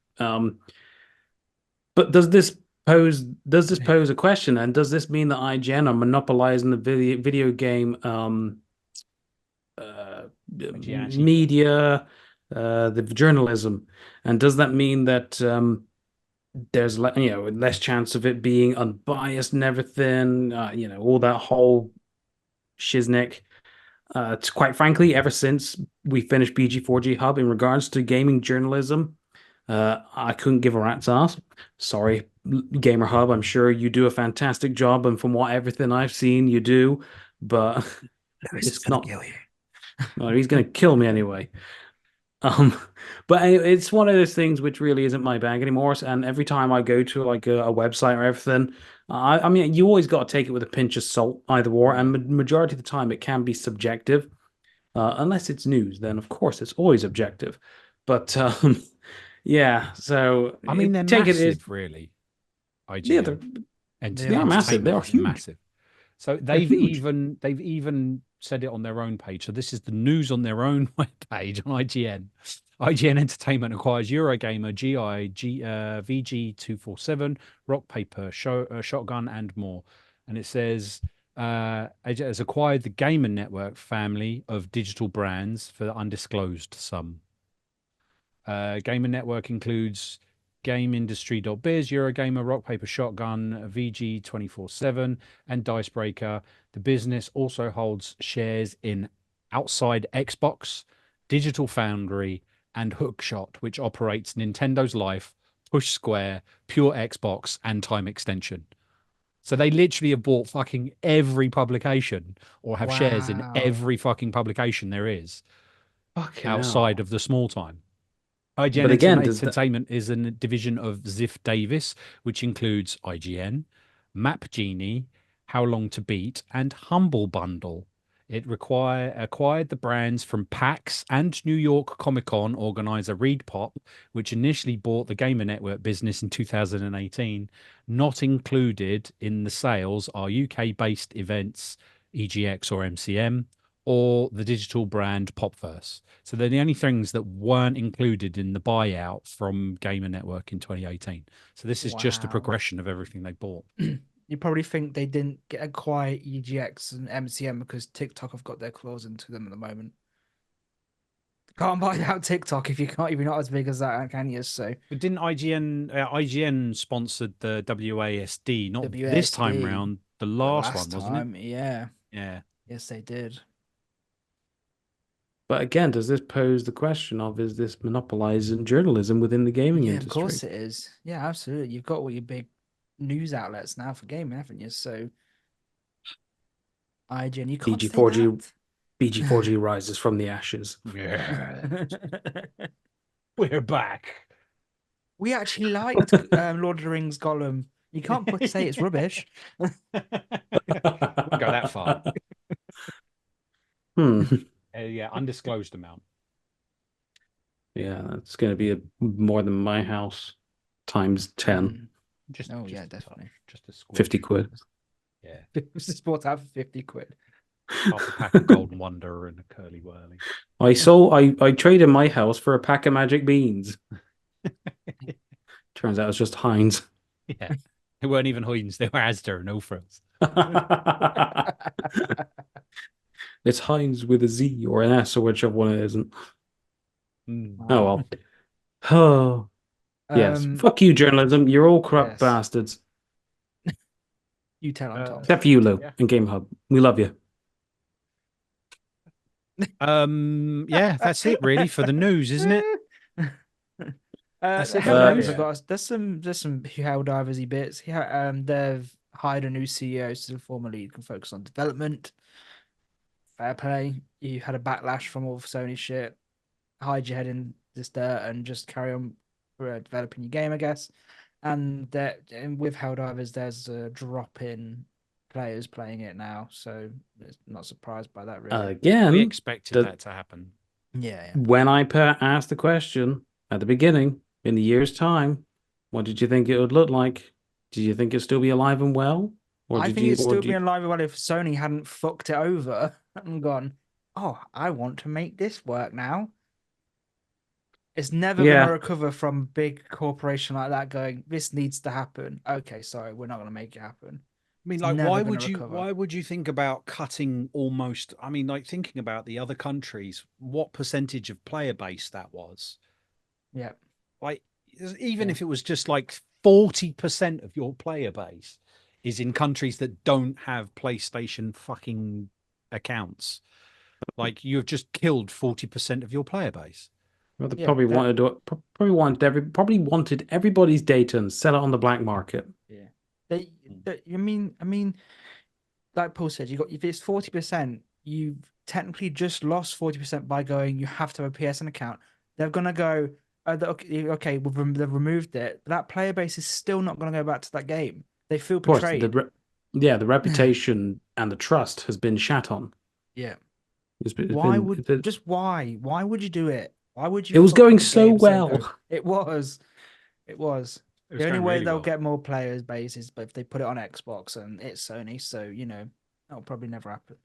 But does this pose a question? And does this mean that IGN are monopolizing the video game media, the journalism? And does that mean that there's less chance of it being unbiased and everything? All that whole shiznick. It's quite frankly, ever since we finished BG4G Hub in regards to gaming journalism, I couldn't give a rat's ass. Sorry, Gamer Hub. I'm sure you do a fantastic job, and from everything I've seen, you do. But it's not. Kill you. Well, he's going to kill me anyway. But anyway, it's one of those things which really isn't my bag anymore. And every time I go to like a website or everything, I mean, you always got to take it with a pinch of salt, either or. And majority of the time, it can be subjective, unless it's news. Then of course it's always objective. But Yeah, so I mean, they're take it as massive, really. yeah, IGN They they are are massive. They Entertainment are is huge. massive. So They're huge. they've even said it on their own page. So this is the news on their own webpage on IGN. IGN Entertainment acquires Eurogamer, VG247, Rock Paper, Shotgun, and more. And it says it has acquired the Gamer Network family of digital brands for the undisclosed sum. Gamer Network includes GameIndustry.biz, Eurogamer, Rock Paper Shotgun, VG 24/7, and Dicebreaker. The business also holds shares in Outside Xbox, Digital Foundry, and Hookshot, which operates Nintendo's Life, Push Square, Pure Xbox, and Time Extension. So they literally have bought fucking every publication or have shares in Wow. every fucking publication there is Fucking outside hell. of the small time. IGN But again, does that Entertainment is a division of Ziff Davis, which includes IGN, Map Genie, How Long to Beat, and Humble Bundle. It acquired the brands from PAX and New York Comic Con organizer ReedPop, which initially bought the Gamer Network business in 2018. Not included in the sales are UK-based events, EGX or MCM, or the digital brand Popverse. So they're the only things that weren't included in the buyout from Gamer Network in 2018. So this is just a Wow. progression of everything they bought. You probably think they didn't get acquire EGX and MCM because TikTok have got their claws into them at the moment. Can't buy out TikTok if you're not as big as that, can you? So But didn't IGN sponsored the WASD, not this time WASD round, the the last one, last wasn't it? time, yeah. Yeah. Yes, they did. but again, does this pose the question of is this monopolizing journalism within the gaming Yeah, of industry? course it is. Yeah, absolutely. You've got all your big news outlets now for gaming, haven't you? So IGN, you can't say BG4G that. BG4G rises from the ashes. Yeah. We're back. We actually liked Lord of the Rings Gollum. You can't say it's rubbish. Won't go that far. Hmm. Yeah, undisclosed amount. Yeah, that's going to be more than my house times 10. Just, Oh, just yeah, a definitely. touch, just a squish. 50 quid. Yeah. It was just bought out for 50 quid. Half a pack of Golden Wonder and a Curly Whirly. I traded my house for a pack of magic beans. Turns out it's just Heinz. Yeah. They weren't even Heinz, they were Asda and no frills. It's Heinz with a Z or an S or whichever one it isn't. Mm. Oh well. Oh yes. Um, Fuck you, journalism. You're all corrupt yes. bastards. You tell him, Tom. Except for you, Lou, Yeah. and Game Hub. We love you. Yeah, that's it really for the news, isn't it? That's it for the Helldivers news. have got there's some Helldiversy bits. They've hired a new CEO so the former lead can focus on development. Fair play. You had a backlash from all the Sony shit. Hide your head in this dirt and just carry on developing your game, I guess. And with Helldivers, there's a drop in players playing it now, so it's not surprised by that really. We Again, expected the, that to happen. Yeah. when I asked the question at the beginning, in a year's time, what did you think it would look like? Did you think it'd still be alive and well? Or I did think you it's or still do you being alive and well if Sony hadn't fucked it over and gone, oh, I want to make this work now. It's never going to Yeah. recover from a big corporation like that going, this needs to happen. Okay, sorry, we're not going to make it happen. I mean, It's like, never why gonna would you recover. why would you think about cutting almost, I mean, like thinking about the other countries, what percentage of player base that was? Yeah. Like, even Yeah. if it was just like 40% of your player base is in countries that don't have PlayStation fucking accounts, like you've just killed 40% of your player base. Well, they Yeah, probably that wanted to, probably wanted everybody's data and sell it on the black market. yeah. I mean, like Paul said, you got if it's 40%, you've technically just lost 40% by going, you have to have a PSN account. They're gonna go, okay, they've removed it, but that player base is still not gonna go back to that game. They feel Of course, betrayed. the reputation and the trust has been shat on. Yeah. It's Why been would just why? Why would you do it? Why would you It was going fuck up a so game so good? well. It was. It was. It was The only going way really they'll well. get more players base is if they put it on Xbox and it's Sony, so that'll probably never happen.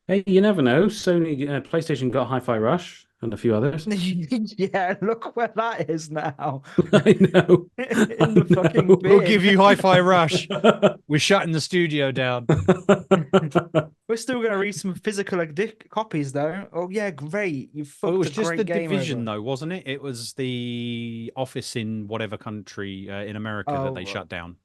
Hey, you never know. Sony, PlayStation got Hi-Fi Rush and a few others. Yeah, look where that is now. I know. In the I fucking know. We'll bin. give you Hi-Fi Rush. We're shutting the studio down. We're still gonna read some physical copies though. Oh yeah, great. You Well, it fucked was a just great the game division, over. though, wasn't it? It was the office in whatever country in America that they shut down.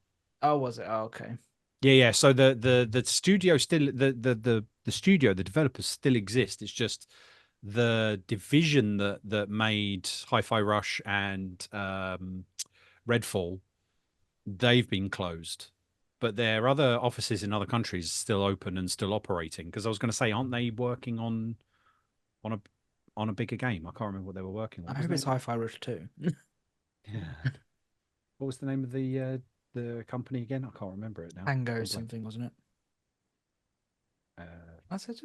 Oh, was it? Oh, okay. Yeah. So the studio still the studio, the developers still exist. It's just the division that made Hi-Fi Rush and Redfall, they've been closed. But their other offices in other countries still open and still operating. Because I was going to say, aren't they working on a bigger game? I can't remember what they were working on. I hope it's Hi-Fi Rush 2. Yeah. What was the name of the company again? I can't remember it now. Tango something, wasn't it? I said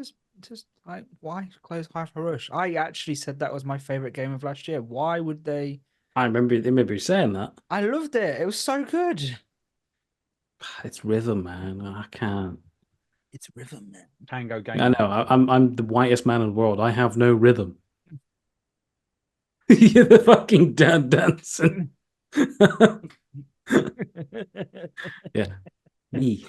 just like why close Hi-Fi Rush? I actually said that was my favorite game of last year. Why would they? I remember you saying that. I loved it. It was so good. It's rhythm, man. I can't. It's rhythm, man. Tango game. I know. I'm the whitest man in the world. I have no rhythm. You're the fucking dad dancing. Yeah. Me.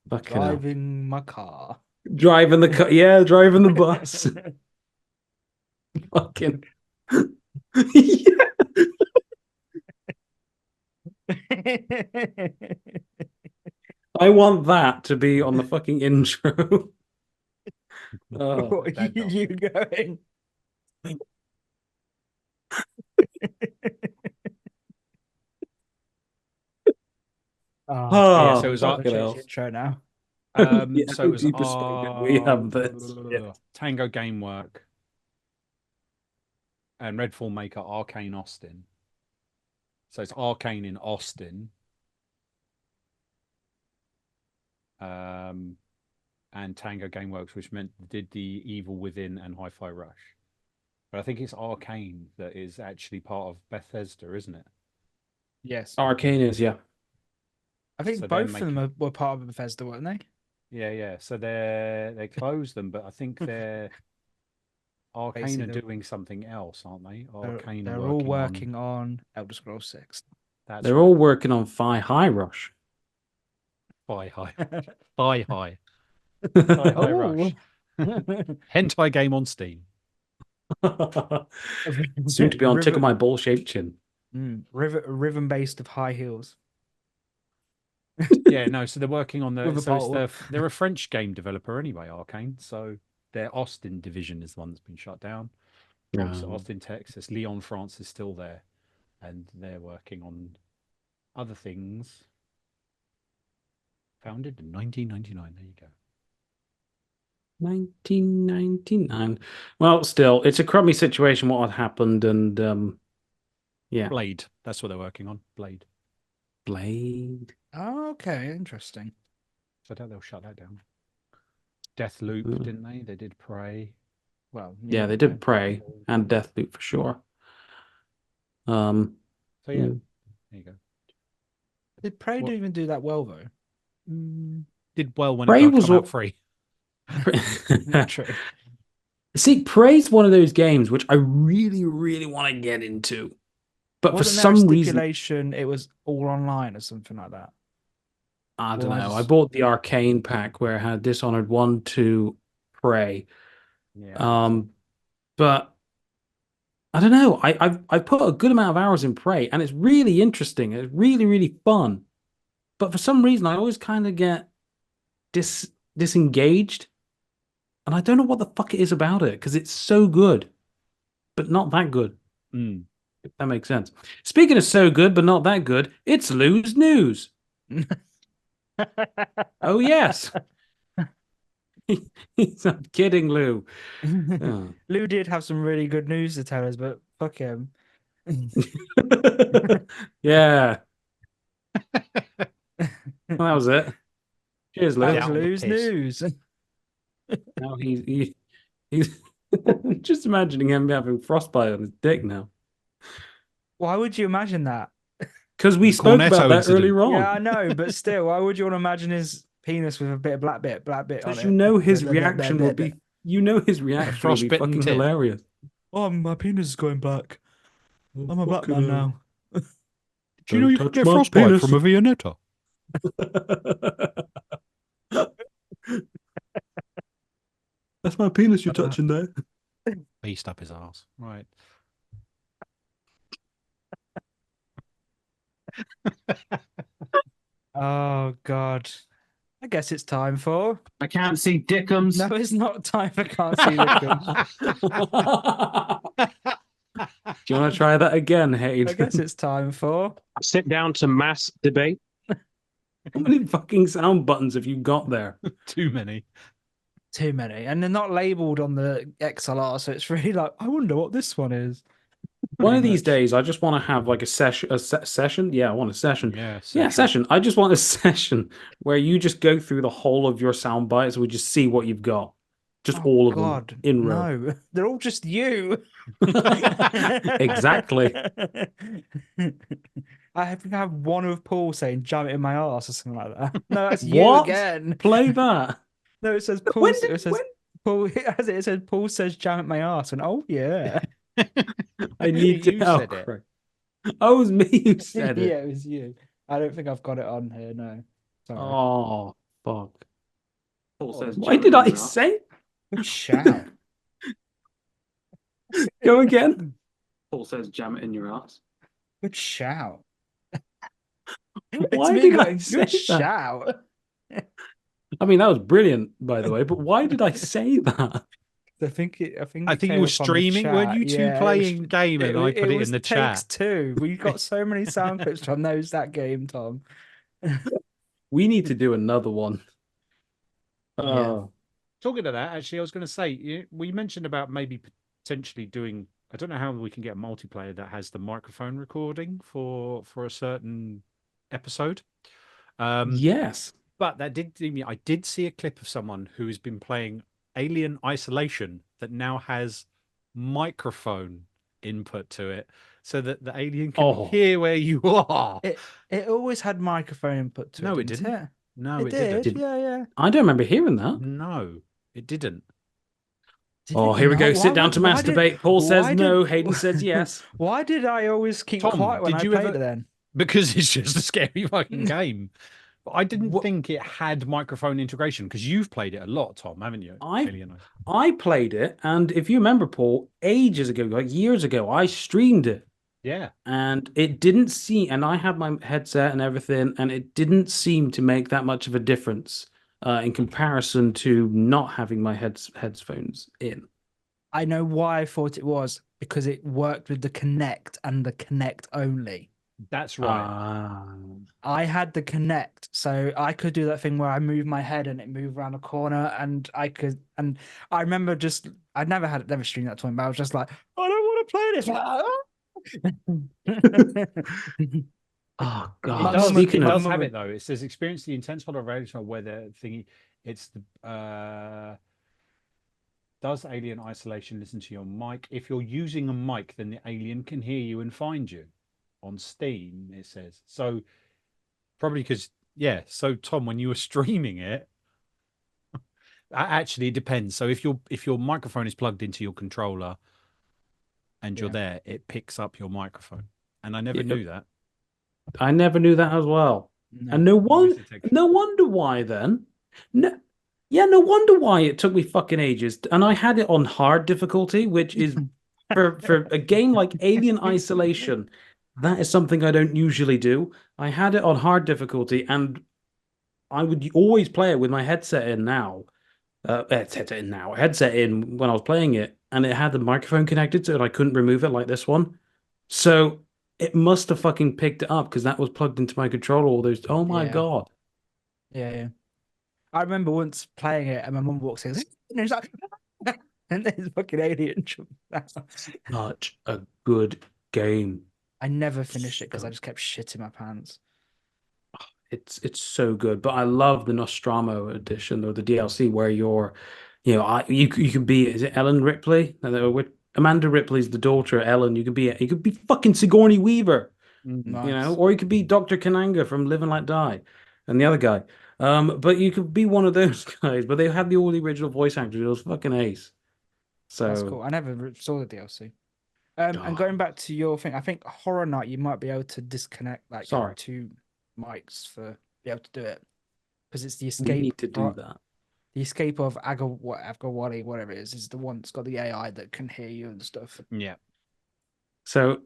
Fucking hell. Driving my car. Driving the car. Yeah, driving the bus. Fucking. Yeah. I want that to be on the fucking intro. Oh, What are you going? Yeah, so it was I'll change hell. the intro now. Yeah, so it was deep perspective. We have this. Yeah. Tango Gamework and Redfall maker Arcane Austin. So it's Arcane in Austin. And Tango Gameworks, which did the Evil Within and Hi-Fi Rush. But I think it's Arcane that is actually part of Bethesda, isn't it? Yes. Arcane is, yeah. I think So both of them were part of Bethesda, weren't they? Yeah. So they closed them, but I think they're Arcane are doing something else, aren't they? Arcane they're all working on Elder Scrolls 6. They're all working on Hi Rush. Hi. Hi Rush. Hentai game on Steam. Soon to be on Tickle My Ball-Shaped Chin. Rhythm based of high heels. Yeah, no, so they're working on they're a French game developer anyway, Arcane. So their Austin division is the one that's been shut down. So Austin, Texas, Lyon, France is still there. And they're working on other things. Founded in 1999. There you go. 1999. Well, still, it's a crummy situation what had happened, and yeah. Blade. That's what they're working on. Blade. Oh, okay, interesting. So I doubt they'll shut that down. Deathloop, didn't they? They did Prey. Well, yeah, they did Prey and Deathloop for sure. So yeah, there you go. Did Prey even do that well though? Did well when Prey it was come out free. True. See, Prey's one of those games which I really, really want to get into. But Wasn't for some reason it was all online or something like that. I don't know. I bought the Arcane pack where it had Dishonored 1, 2, Prey. Yeah. But I don't know. I've put a good amount of hours in Prey, and it's really interesting. It's really, really fun. But for some reason, I always kind of get disengaged. And I don't know what the fuck it is about it, because it's so good, but not that good. If that makes sense. Speaking of so good, but not that good, it's Lews News. Oh, yes. He's not kidding, Lew. Oh. Lew did have some really good news to tell us, but fuck him. Yeah. Well, that was it. Cheers, Lew. That was Lew's news. Now he's Just imagining him having frostbite on his dick now. Why would you imagine that? Because we The spoke about Cornetto that incident. earlier Yeah, I on. know, but still, why would you want to imagine his penis with a bit of black bit on Because it? you know his reaction will be, Frostbitten fucking tit. hilarious. Oh, my penis is going black. Oh, I'm a black fucking man now. Do you know you can touch get my frostbite penis. from a Viennetta? That's my penis you're Uh, touching there. Beast up his ass. Right. Oh God. I guess it's time for. I can't see Dickums. No, it's not time for Can't See Dickums. Do you want to try that again, Hayden? I guess it's time for. Sit down to mass debate. How many fucking sound buttons have you got there? Too many. Too many. And they're not labeled on the XLR, so it's really like, I wonder what this one is. One of Pretty these much. days, I just want to have like a session. Yeah, I want a session. Yeah. Yeah, session. I just want a session where you just go through the whole of your sound bites. We just see what you've got. Just Oh, all of God, them in row. no, they're all just you. Exactly. I think I have one of Paul saying "jam it in my ass" or something like that. No, that's you What? again. Play that. No, it says Paul. When It did says Paul. It says Paul says "jam it in my ass," and oh yeah, I need to. You Oh, said it. Christ. Oh, it was me who said yeah, it. it was you. I don't think I've got it on here. No, sorry. Oh, fuck. Paul says, Why "Jam did it in I your ass." say? Good shout. Go again. Paul says, "Jam it in your ass." Good shout. Why me did I going, say good that? shout. I mean, that was brilliant, by the way. But why did I say that? I think it I came think you were up on the streaming. Weren't chat. you two Yeah, playing game and I put it was in the takes chat? two. We got so many sound clips from that game, Tom. We need to do another one. Yeah. Talking of that, actually, I was going to say, we mentioned about maybe potentially doing. I don't know how we can get a multiplayer that has the microphone recording for a certain episode. Yes. But that did do me. I did see a clip of someone who has been playing Alien Isolation that now has microphone input to it, so that the alien can hear where you are. It always had microphone input to No, it, it didn't didn't. it? No, It it did. Yeah. I don't remember hearing that. No, it didn't. Did Oh, it here we go. not? Sit down to masturbate. Paul says why no. did- Hayden says yes. Why did I always keep Tom, quiet when did I you played ever- it then? Because it's just a scary fucking game. But I didn't What- think it had microphone integration because you've played it a lot, Tom, haven't you? I played it, and if you remember, Paul, ages ago, like years ago, I streamed it. Yeah. And it didn't seem, and I had my headset and everything, and it didn't seem to make that much of a difference in comparison to not having my headphones in. I know why I thought it was, because it worked with the Connect and the Connect only. That's right. I had the Connect, so I could do that thing where I move my head and it moved around a corner, and I remember I'd never streamed that to him, but I was just like, I don't want to play this. Oh It God! does, Speaking it of, does have it though. It says experience the intense hollow where the thingy. It's the does alien isolation listen to your mic? If you're using a mic, then the alien can hear you and find you. On Steam, it says. So probably because So Tom, when you were streaming it, actually it depends. So if your microphone is plugged into your controller and you're there, it picks up your microphone. And I never knew that. I never knew that as well. No. And no wonder why then. No wonder why it took me fucking ages. And I had it on hard difficulty, which is for a game like Alien Isolation, that is something I don't usually do. I had it on hard difficulty, and I would always play it with my headset in now. Headset in when I was playing it, and it had the microphone connected to it. I couldn't remove it like this one. So it must have fucking picked it up because that was plugged into my controller. All those. Oh my God. Yeah. I remember once playing it, and my mum walks in, and it's like, and there's fucking alien. Such a good game. I never finished it because I just kept shitting my pants. It's so good, but I love the Nostromo edition or the DLC where you're You could be, is it Ellen Ripley? No, Amanda Ripley's the daughter of Ellen. You could be fucking Sigourney Weaver, Nice. or you could be Dr. Kananga from Live and Let Die, and the other guy. But you could be one of those guys. But they had all the original voice actors. It was fucking ace. That's So, cool. I never saw the DLC. And oh, going back to your thing, I think Horror Night, you might be able to disconnect like sorry, two mics for be able to do it because it's the we escape. need to do that. The escape of Agawali, whatever it is the one that's got the AI that can hear you and stuff. Yeah. So,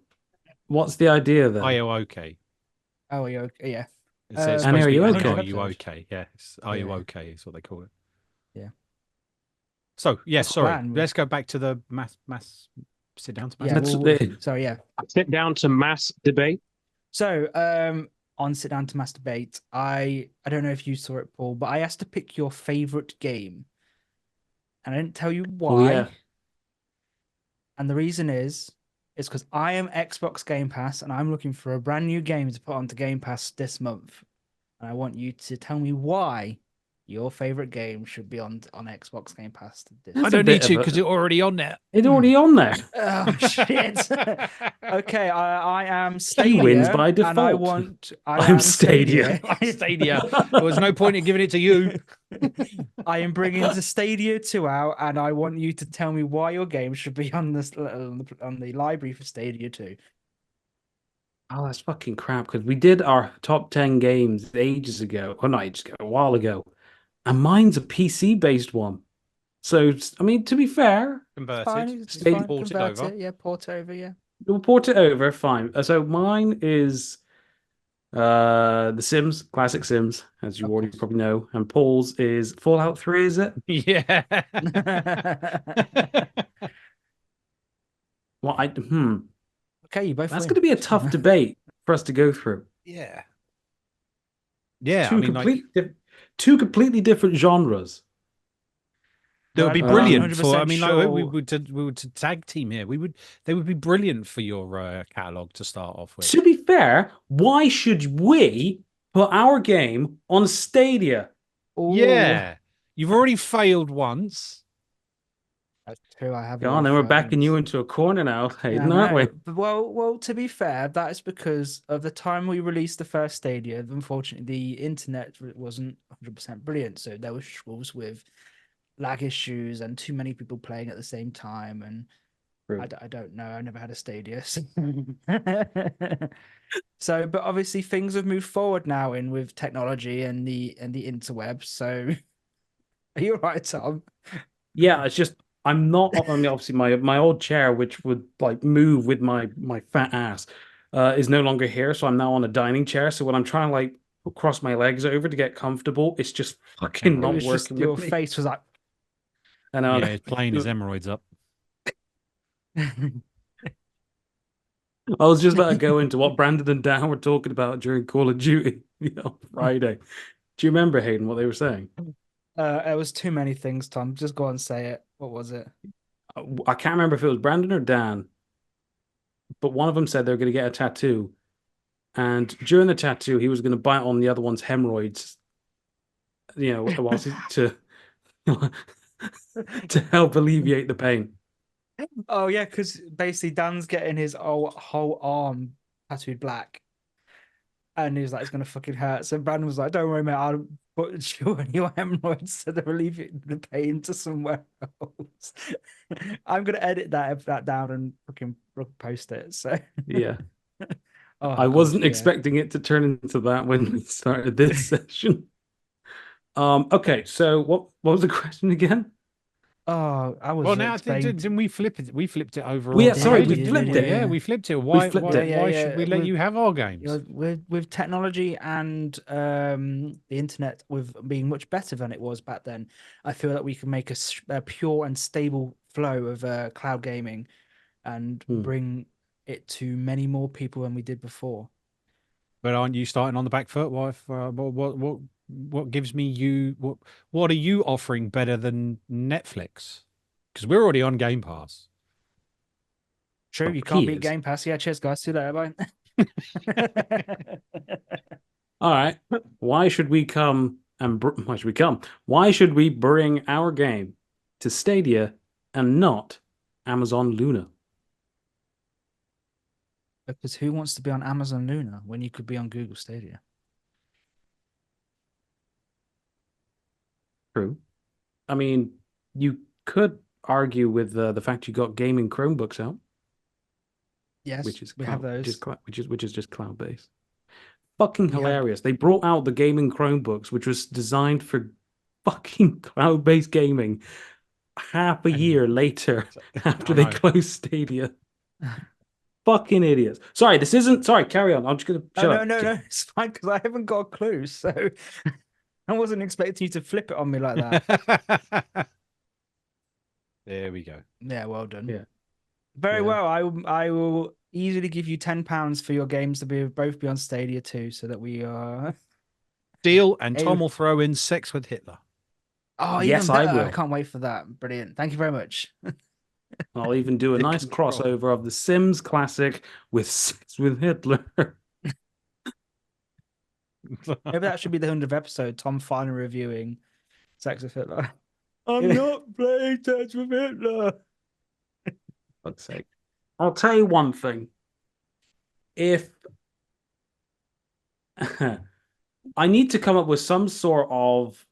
what's the idea then? Are you okay? Oh, yeah, yeah. It's supposed And to are be you Are okay? you okay? Yeah. Are you Yeah. okay? Is what they call it. Yeah. So yeah, What's the sorry. plan? Let's go back to the mass. Sit down to mass. Yeah, That's so yeah. Sit down to mass debate. So on Sit Down to Masturbate, I don't know if you saw it, Paul, but I asked to pick your favorite game. And I didn't tell you why. Oh, yeah. And the reason is because I am Xbox Game Pass and I'm looking for a brand new game to put onto Game Pass this month. And I want you to tell me why your favorite game should be on Xbox Game Pass. I don't need to because it's already on there. It's already on there. Oh shit! Okay, I am Stadia. He wins by and I default. want. I'm Stadia. Stadia. There was no point in giving it to you. I am bringing the Stadia 2 out, and I want you to tell me why your game should be on the library for Stadia 2. Oh, that's fucking crap. Because we did our top 10 games ages ago. Or not ages ago, a while ago. And mine's a PC-based one. So, I mean, to be fair, Converted. It's fine. Port it Convert over. it. Yeah, port over. Yeah. we'll port it over. Fine. So mine is The Sims, classic Sims, as you Of already course. probably know. And Paul's is Fallout 3, is it? Yeah. Well, Okay, you both that's win. going to be a tough debate for us to go through. Yeah. Yeah. I mean, like, Two completely different genres. they would be I'm brilliant for. 100% I mean, like, we sure- would to tag team here. They would be brilliant for your catalog to start off with. To be fair, why should we put our game on Stadia? Ooh, Yeah, you've already failed once. that's true. I have. Go on, already then we're failed backing you once. into a corner now, Hayden, Yeah, aren't we? no. Well, to be fair, that is because of the time we released the first Stadia. Unfortunately, the internet wasn't 100% brilliant, so there were struggles with lag issues and too many people playing at the same time. And True. I don't know. I never had a Stadia. So, but obviously things have moved forward now in with technology and the interwebs. So, are you all right, Tom? Yeah, it's just I'm not. I mean, obviously my old chair, which would like move with my fat ass, is no longer here. So I'm now on a dining chair. So when I'm trying to like cross my legs over to get comfortable, it's just fucking It not was just working your with me. face was like. And Yeah, it's playing his hemorrhoids up. I was just about to go into what Brandon and Dan were talking about during Call of Duty on Friday. Do you remember, Hayden, what they were saying? It was too many things, Tom. Just go and say it. What was it? I can't remember if it was Brandon or Dan, but one of them said they were going to get a tattoo. And during the tattoo, he was going to bite on the other one's hemorrhoids, whilst to help alleviate the pain. Oh yeah, because basically Dan's getting his whole arm tattooed black, and he was like, "It's gonna fucking hurt." So Brandon was like, "Don't worry, mate. I'll put you on your hemorrhoids to relieve the pain to somewhere else." I'm gonna edit that down and fucking post it. So Yeah. oh, I gosh, wasn't yeah. expecting it to turn into that when we started this session. Okay, so what was the question again? Oh, I was Well, now explaining. didn't we flip it? We flipped it over. We- on sorry, we Friday, flipped didn't we? it. Yeah, we flipped it. Why? flipped Why, it. why Yeah, should we let with- you have our games? with technology and the internet with being much better than it was back then, I feel that we can make a pure and stable flow of cloud gaming and bring it to many more people than we did before. But aren't you starting on the back foot? What gives me you? What are you offering better than Netflix? Because we're already on Game Pass. True, Well, you can't he beat is. Game Pass. Yeah, cheers, guys. See you later. Bye. All right. Why should we come and why should we come? Why should we bring our game to Stadia and not Amazon Luna? Because who wants to be on Amazon Luna when you could be on Google Stadia? True. I mean, you could argue with the fact you got gaming Chromebooks out, Yes, which is we have those. which is just cloud based. Fucking We have- hilarious. They brought out the gaming Chromebooks, which was designed for fucking cloud based gaming, half a year later after they closed Stadia. Fucking idiots. Sorry, this isn't. Sorry, carry on. I'm just gonna shut up. No, it's fine because I haven't got a clue. So I wasn't expecting you to flip it on me like that. There we go. Yeah, well done. Yeah. Very Yeah. well. I will easily give you £10 for your games to both be on Stadia too, so that we are. Deal, and Hey. Tom will throw in Sex with Hitler. Oh, Yes, even better. I will. I can't wait for that. Brilliant. Thank you very much. I'll even do a The nice control. crossover of the Sims classic with Sex with Hitler. Maybe that should be the 100th episode. Tom finally reviewing Sex with Hitler. I'm not playing Sex with Hitler. Fuck's sake. I'll tell you one thing. If I need to come up with some sort of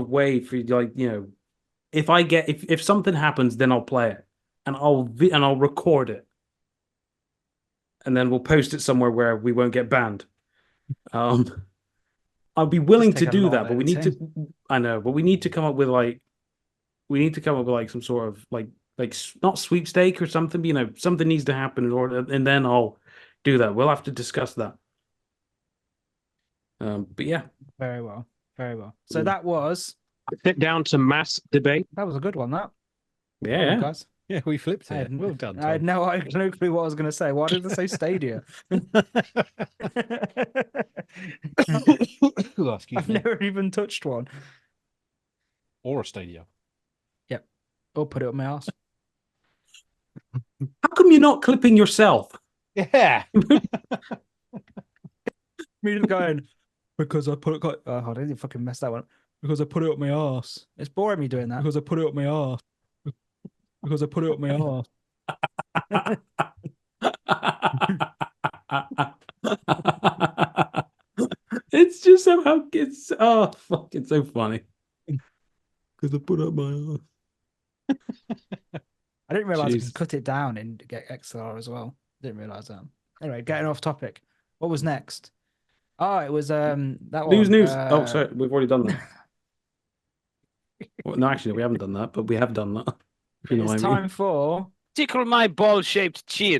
way for, like, you know, if something happens, then I'll play it and I'll record it. And then we'll post it somewhere where we won't get banned. I'll be willing to do that, but we need to. I know, but we need to come up with some sort of like not sweepstake or something. But, you know, something needs to happen in order, and then I'll do that. We'll have to discuss that. But yeah, Very well. So that was Sit down to mass debate. a good one. That. Well yeah. done, guys. Yeah, we flipped I it. had, Well done, I had Tom. no clue what I was going to say. Why did I say Stadia? Oh, excuse I've me. never even touched one. Or a Stadia. Yep. Or put it up my ass. How come you're not clipping yourself? Yeah. Me just going, because I put it. Oh, I didn't fucking mess that one up. Because I put it up my ass. It's boring me doing that. Because I put it up my ass. Because I put it up my ass. It's just somehow it's fuck, it's so funny. Because I put up my ass. I didn't realize I Jesus. could cut it down and get XLR as well. Didn't realize that. Anyway, getting off topic. What was next? Oh, it was that News. one. Oh, sorry, we've already done that. Well, no, actually, we haven't done that, but we have done that. If you know It's what I mean. time for Tickle my ball-shaped chin.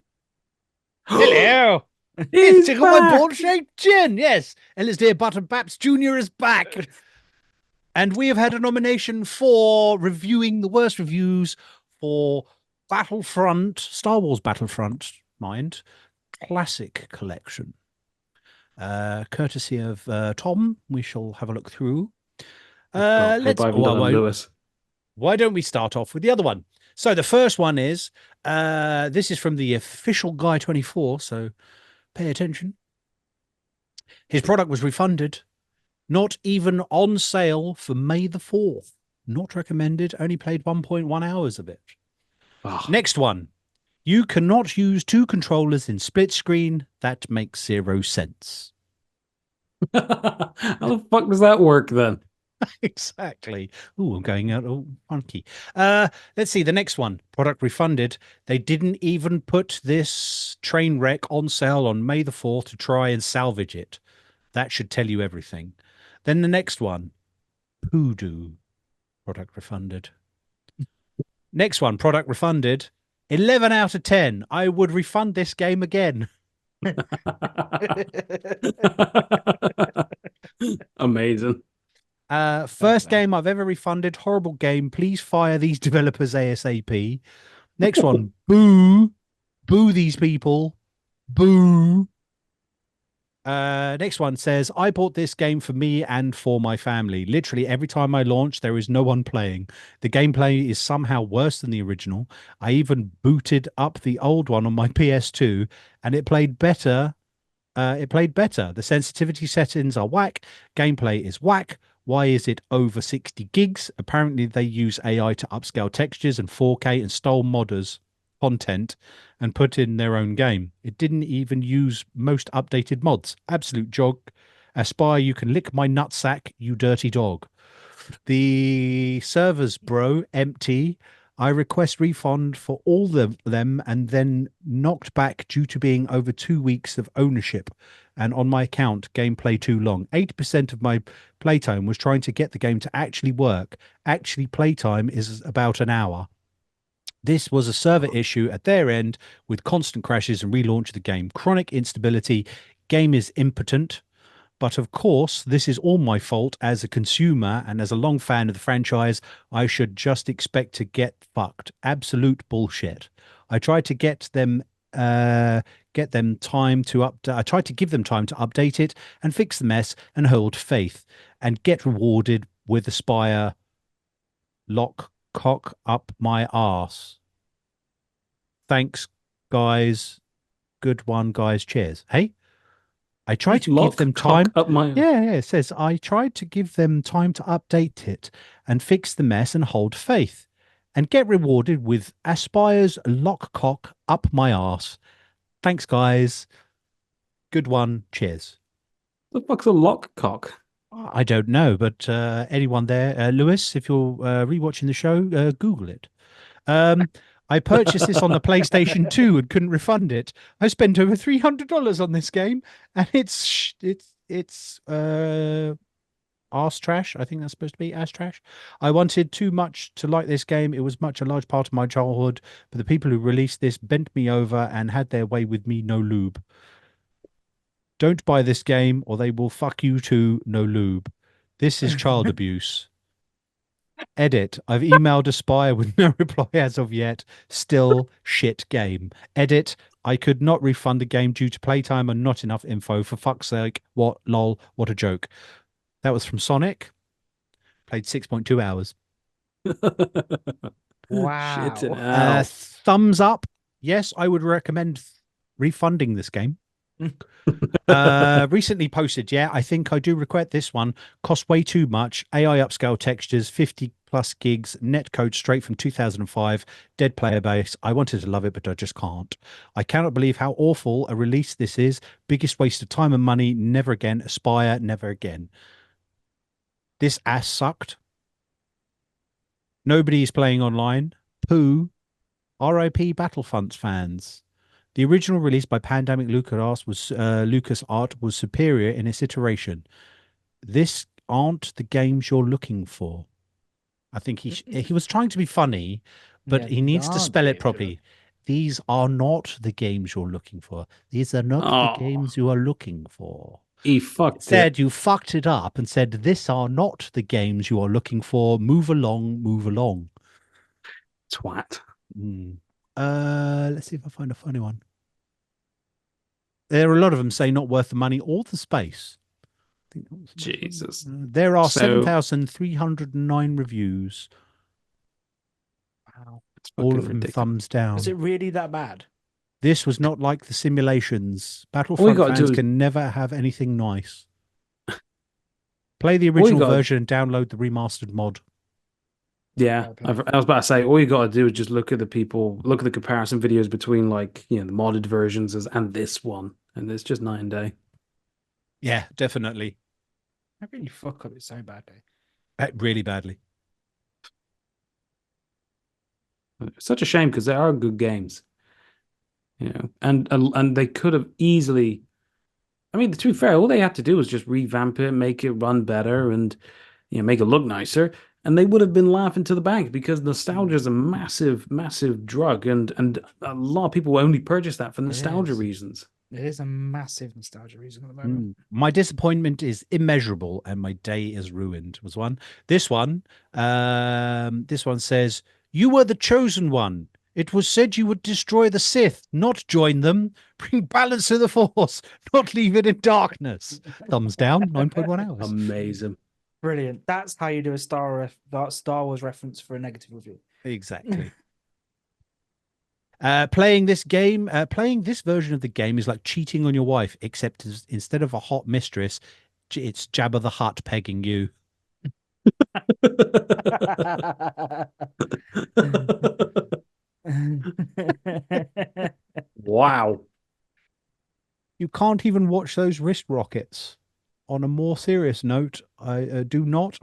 Hello. It's Tickle my ball-shaped chin. Yes. Ellis dear Button Baps Jr. is back. And we have had a nomination for reviewing the worst reviews for Battlefront, Star Wars Battlefront, Classic Collection. Courtesy of Tom, we shall have a look through. Lewis. Why don't we start off with the other one? So the first one is, this is from the official Guy 24, so pay attention. His product was refunded, not even on sale for May the 4th. Not recommended, only played 1.1 hours of it. Oh. Next one. You cannot use two controllers in split screen. That makes 0 sense. How the fuck does that work then? Exactly. Oh, I'm going out all funky. Let's see the next one. Product refunded. They didn't even put this train wreck on sale on May the 4th to try and salvage it. That should tell you everything. Then the next one. Poodoo. Product refunded. Next one. Product refunded. 11 out of 10. I would refund this game again. Amazing. First game I've ever refunded. Horrible game. Please fire these developers ASAP. Next one. Boo. Boo these people. Boo. Next one says, I bought this game for me and for my family. Literally every time I launch, there is no one playing. The gameplay is somehow worse than the original. I even booted up the old one on my PS2 and it played better. The sensitivity settings are whack. Gameplay is whack. Why is it over 60 gigs? Apparently, they use AI to upscale textures and 4K and stole modders' content and put in their own game. It didn't even use most updated mods. Absolute jog. Aspire, you can lick my nutsack, you dirty dog. The servers, bro, empty. I request refund for all of them and then knocked back due to being over 2 weeks of ownership. And on my account, gameplay too long. 80% of my playtime was trying to get the game to actually work. Actually, playtime is about an hour. This was a server issue at their end with constant crashes and relaunch of the game. Chronic instability. Game is impotent. But of course, this is all my fault as a consumer and as a long fan of the franchise. I should just expect to get fucked. Absolute bullshit. I tried to get them time to I tried to give them time to update it and fix the mess and hold faith and get rewarded with Aspire lock cock up my arse. Thanks, guys. Good one, guys. Cheers. Hey. I tried to give them time. Yeah, it says I tried to give them time to update it and fix the mess and hold faith and get rewarded with Aspire's lock cock up my arse. Thanks, guys. Good one. Cheers. The fuck's a lock cock? I don't know, but anyone there, Lewis, if you're rewatching the show, Google it. I purchased this on the PlayStation 2 and couldn't refund it. I spent over $300 on this game, and it's arse trash. I think that's supposed to be ass trash. I wanted too much to like this game. It was a large part of my childhood, but the people who released this bent me over and had their way with me. No lube. Don't buy this game, or they will fuck you too. No lube. This is child abuse. Edit. I've emailed Aspire with no reply as of yet. Still shit game. Edit. I could not refund the game due to playtime and not enough info. For fuck's sake. What? Lol. What a joke. That was from Sonic. Played 6.2 hours. Wow. Thumbs up. Yes, I would recommend refunding this game. Recently posted. Yeah, I think I do regret this one. Cost way too much. AI upscale textures, 50 plus gigs, net code straight from 2005, dead player base. I wanted to love it, but I just can't. I cannot believe how awful a release this is. Biggest waste of time and money. Never again. Aspire, never again. This ass sucked. Nobody is playing online. Pooh. RIP Battlefront fans. The original release by Pandemic LucasArts was superior in its iteration. This aren't the games you're looking for. I think he was trying to be funny, but he needs to spell it properly. These are not the games you're looking for. These are not the games you are looking for. He fucked it. You fucked it up and said, "These are not the games you are looking for. Move along, move along." Twat. Let's see if I find a funny one. There are a lot of them say not worth the money or the space. I think that was Jesus. There are 7,309 reviews. Wow. All of them thumbs down. Was it really that bad? This was not like the simulations. Battlefront fans can never have anything nice. Play the original version and download the remastered mod. Yeah, I was about to say, all you got to do is just look at the comparison videos between, like, the modded versions and this one, and it's just night and day. Yeah, definitely. I really fuck up it so badly. Really badly. It's such a shame because they are good games, and they could have easily. I mean, to be fair, all they had to do was just revamp it, make it run better, and make it look nicer. And they would have been laughing to the bank because nostalgia is a massive, massive drug. And a lot of people only purchase that for nostalgia reasons. It is a massive nostalgia reason at the moment. My disappointment is immeasurable and my day is ruined was one. This one says, "You were the chosen one. It was said you would destroy the Sith, not join them. Bring balance to the Force, not leave it in darkness." Thumbs down, 9.1 hours. Amazing. Brilliant. That's how you do a Star Wars reference for a negative review. Exactly. Playing this version of the game is like cheating on your wife, except instead of a hot mistress, it's Jabba the Hutt pegging you. Wow. You can't even watch those wrist rockets. On a more serious note, I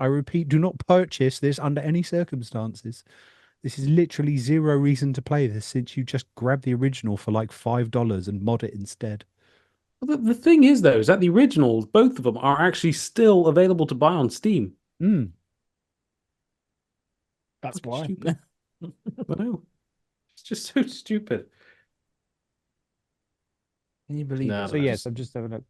repeat, do not purchase this under any circumstances. This is literally zero reason to play this since you just grab the original for like $5 and mod it instead. Well, the thing is, though, is that the originals, both of them, are actually still available to buy on Steam. Mm. That's Fucking why. stupid. I know. It's just so stupid. Can you believe No, it? So no, yes, I'm just having a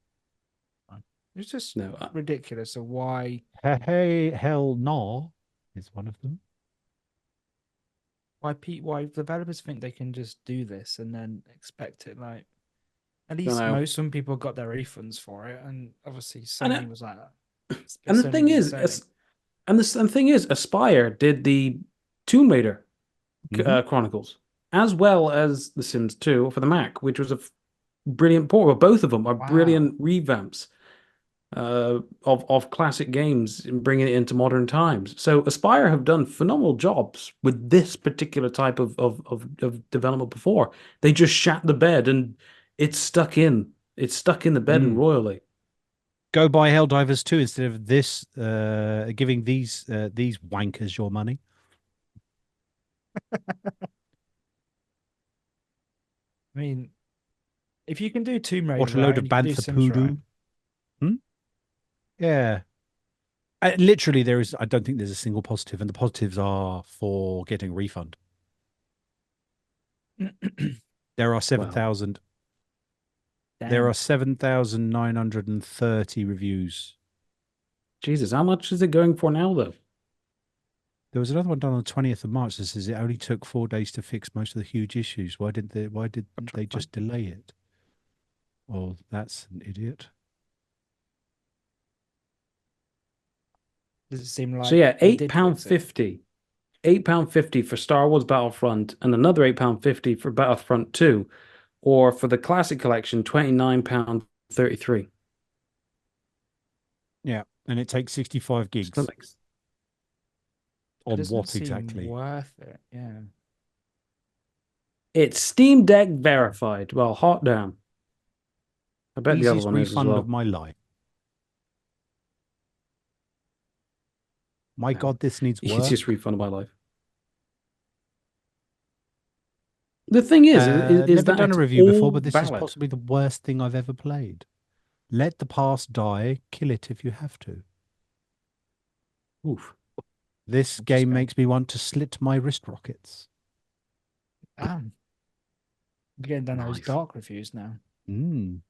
It's just no. ridiculous. So why hey hell no is one of them. why developers think they can just do this and then expect it like at Don't least know. some people got their refunds for it, and obviously And Sony was like that. And the Sony thing being is, Sony. the thing is, Aspire did the Tomb Raider Mhm. Chronicles, as well as The Sims 2 for the Mac, which was a brilliant port. Well, both of them are Wow. brilliant revamps of classic games and bringing it into modern times. So Aspire have done phenomenal jobs with this particular type of development before. They just shat the bed and it's stuck in. It's stuck in the bed and royally. Go buy Helldivers 2 instead of this, giving these wankers your money. I mean, if you can do Tomb Raider What a right load and of you can do bantha Sims right, poodoo. Hmm? Yeah. Literally, I don't think there's a single positive, and the positives are for getting a refund. There are 7,000. There damn. are 7,930 reviews. Jesus, how much is it going for now, though? There was another one done on the 20th of March that says it only took 4 days to fix most of the huge issues. Why did they just delay it? Oh, that's an idiot. Does it seem like So yeah, they did fix it? £8.50. £8.50 for Star Wars Battlefront and another £8.50 for Battlefront 2, or for the classic collection, £29.33. Yeah, and it takes 65 gigs. Still makes It On doesn't what seem exactly? worth it. Yeah. It's Steam Deck verified. Well, hot damn. I bet the other Easiest one is as refund of well. my life. My God, this needs work. Easiest refund of my life. The thing is Never that done a it's review before, all but this is valid. possibly the worst thing I've ever played. Let the past die, kill it if you have to. Oof. This I'm just game gonna- makes me want to slit my wrist rockets. Damn. I'm getting down those Nice. dark reviews now. Mm.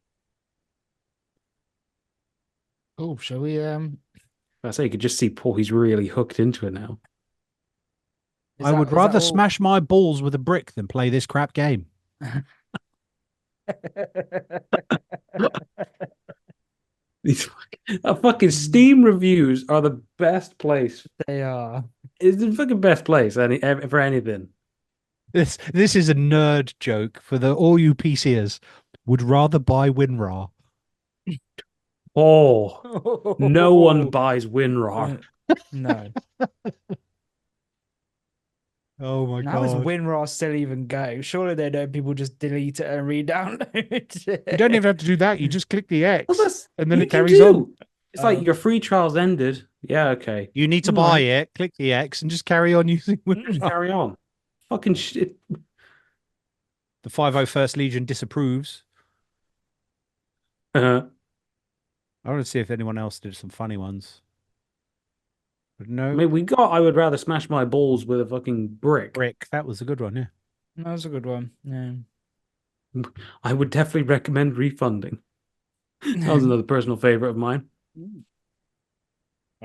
Oh, shall we I say you could just see Paul, he's really hooked into it now. I would rather smash my balls with a brick than play this crap game. These fucking Steam reviews are the best place. They are. It's the fucking best place for anything. This is a nerd joke for all you PCers. Would rather buy WinRAR. Oh, no one buys WinRAR. No. Oh my How is God. WinRAR still even go? Surely they know people just delete it and re-download it. You don't even have to do that. You just click the X Well, and then you it can carries do. on. It's like your free trial's ended. Yeah, okay. You need to All buy right. it, click the X, and just carry on using Just WinRAR. carry on. Fucking shit. The 501st Legion disapproves. Uh, I want to see if anyone else did some funny ones. But I no, mean, we got I would rather smash my balls with a fucking brick. brick. That was a good one, yeah. That was a good one. Yeah. I would definitely recommend refunding. That was another personal favorite of mine.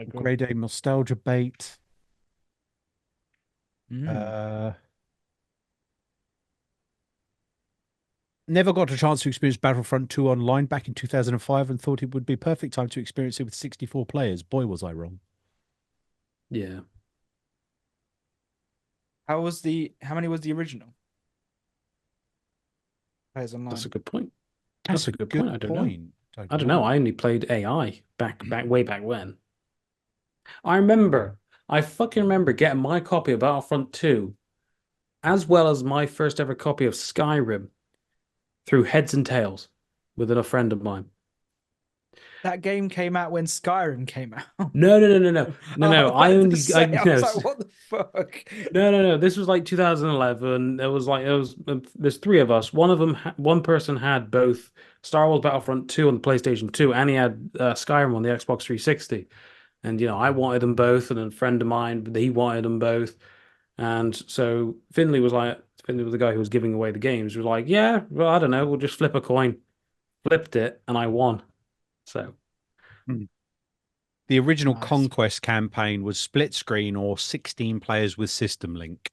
Grade A nostalgia bait. Mm. Never got a chance to experience Battlefront 2 online back in 2005 and thought it would be perfect time to experience it with 64 players. Boy, was I wrong. Yeah. How many was the original? Players online. That's a good point. That's a good point. I don't know. I don't know. I only played AI back way back when. I remember I fucking remember getting my copy of Battlefront 2, as well as my first ever copy of Skyrim, through Heads and Tails with a friend of mine. That game came out when Skyrim came out. No, no, no, no, no, no, I no. was I about to only, say, I no, was like, what the fuck? no, no, no. This was like 2011. There's three of us. One person had both Star Wars Battlefront 2 on the PlayStation 2, and he had Skyrim on the Xbox 360. And I wanted them both, and a friend of mine, he wanted them both. And so Finley was the guy who was giving away the games. He was like, yeah, well, I don't know, we'll just flip a coin. Flipped it, and I won. So The original Nice. Conquest campaign was split screen or 16 players with system link.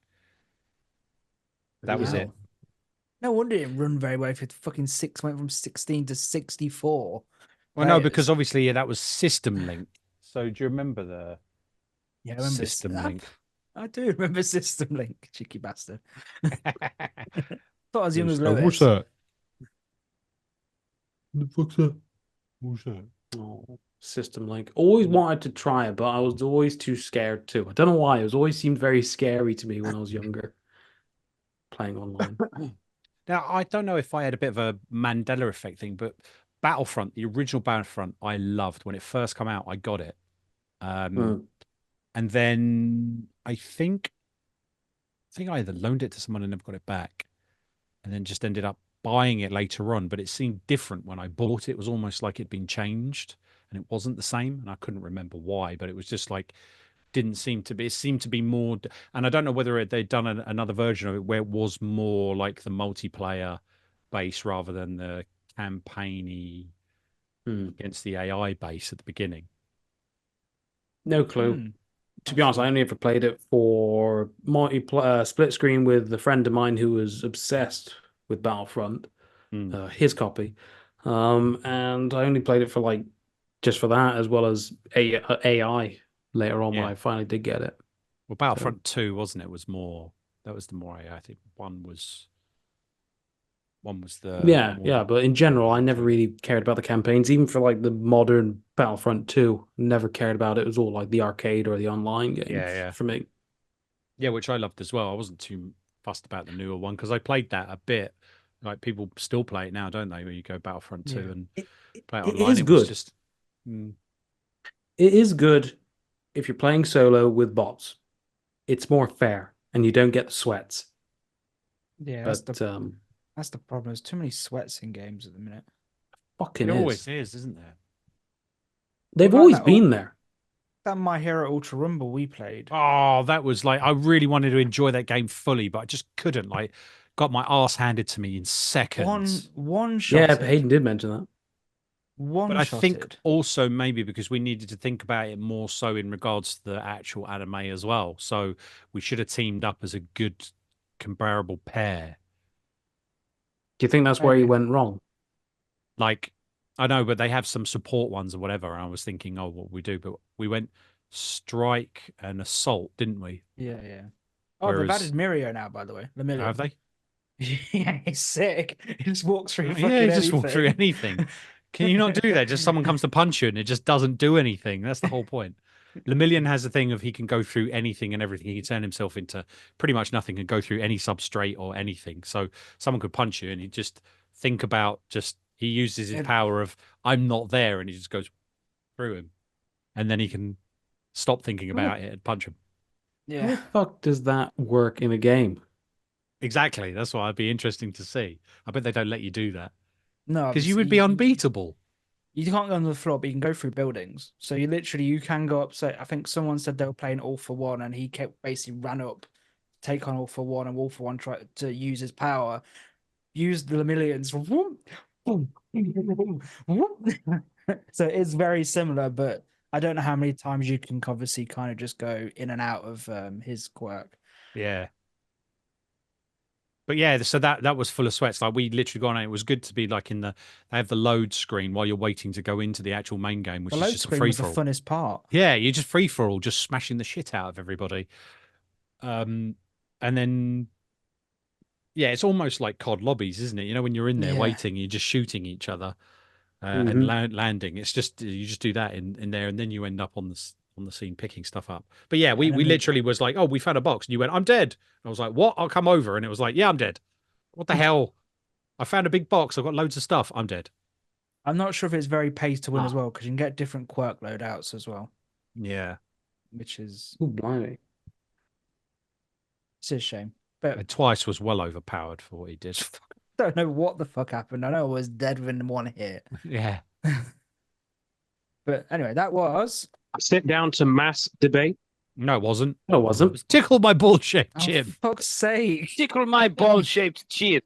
That was it. No wonder it didn't run very well if it fucking went from 16 to 64. Well, no, players. because obviously that was system link. So do you remember the Yeah, I remember system link? I do remember System Link, cheeky bastard. Thought I was young as What's Lewis. that? The fuck's that? What's that? Oh, System Link. Always wanted to try it, but I was always too scared too. I don't know why. Always seemed very scary to me when I was younger, playing online. Now, I don't know if I had a bit of a Mandela effect thing, but Battlefront, the original Battlefront, I loved. When it first came out, I got it. And then I think I either loaned it to someone and never got it back, and then just ended up buying it later on. But it seemed different when I bought it. It was almost like it'd been changed, and it wasn't the same. And I couldn't remember why, but it was just like didn't seem to be. It seemed to be more, and I don't know whether they'd done another version of it where it was more like the multiplayer base rather than the campaigny against the AI base at the beginning. No clue. To be honest, I only ever played it for split screen with a friend of mine who was obsessed with Battlefront, his copy. And I only played it for just for that, as well as AI later on when I finally did get it. Well, Battlefront 2, wasn't it? That was the more AI. I think one was the yeah. But in general, I never really cared about the campaigns, even for like the modern Battlefront 2. Never cared about it. It was all like the arcade or the online games for me. Yeah, which I loved as well. I wasn't too fussed about the newer one because I played that a bit. Like people still play it now, don't they? When you go Battlefront 2 and play it online, it is good. It is good if you're playing solo with bots. It's more fair, and you don't get the sweats. Yeah, but that's the problem. There's too many sweats in games at the minute. Fucking it always is, isn't there? They've always been there. That My Hero Ultra Rumble we played. Oh, that was like I really wanted to enjoy that game fully, but I just couldn't. Like, got my ass handed to me in seconds. One shot. Yeah, Hayden did mention that. But I think also maybe because we needed to think about it more so in regards to the actual anime as well. So we should have teamed up as a good comparable pair. Do you think that's where you went wrong? Like, I know, but they have some support ones or whatever. And I was thinking, oh, what we do, but we went strike and assault, didn't we? Yeah. Oh, they've added Mirio now, by the way. The Mirio. Have they? Yeah, he's sick. He just walks through. Yeah, he just walks through anything. Can you not do that? Just someone comes to punch you and it just doesn't do anything. That's the whole point. Lemillion has a thing of he can go through anything and everything. He can turn himself into pretty much nothing and go through any substrate or anything. So someone could punch you and he just think about he uses his power of I'm not there and he just goes through him. And then he can stop thinking about it and punch him. Yeah. How the fuck does that work in a game? Exactly. That's why I'd be interesting to see. I bet they don't let you do that. No, because you would be unbeatable. You can't go on the floor, but you can go through buildings. So you can go up. So I think someone said they were playing All for One, and he basically ran up, take on All for One, and All for One tried to use his power, use the Lemillions. So it's very similar, but I don't know how many times you can obviously kind of just go in and out of his quirk. Yeah. But yeah, so that was full of sweats. Like we literally gone out. It was good to be like they have the load screen while you're waiting to go into the actual main game, which is just a free for all. The funnest part. Yeah, you're just free for all, just smashing the shit out of everybody. And then it's almost like COD lobbies, isn't it? You know, when you're in there waiting, you're just shooting each other and landing. It's just you just do that in there, and then you end up on on the scene picking stuff up. But yeah, we And then literally was like, oh, we found a box, and you went, I'm dead. And I was like, what? I'll come over, and it was like, yeah, I'm dead. What the hell? I found a big box. I've got loads of stuff. I'm dead. I'm not sure if it's very pay to win as Ah. well, because you can get different quirk loadouts as well, Yeah, which is Ooh, blimey. it's a shame. But and twice was well overpowered for what he did. I don't know what the fuck happened. I know I was dead within one hit. Yeah. But anyway, that was Sit down to mass debate. No, it wasn't. No, it It wasn't. was Tickle My Ball-Shaped oh, Chin. for fuck's sake. Tickle my ball-shaped chin.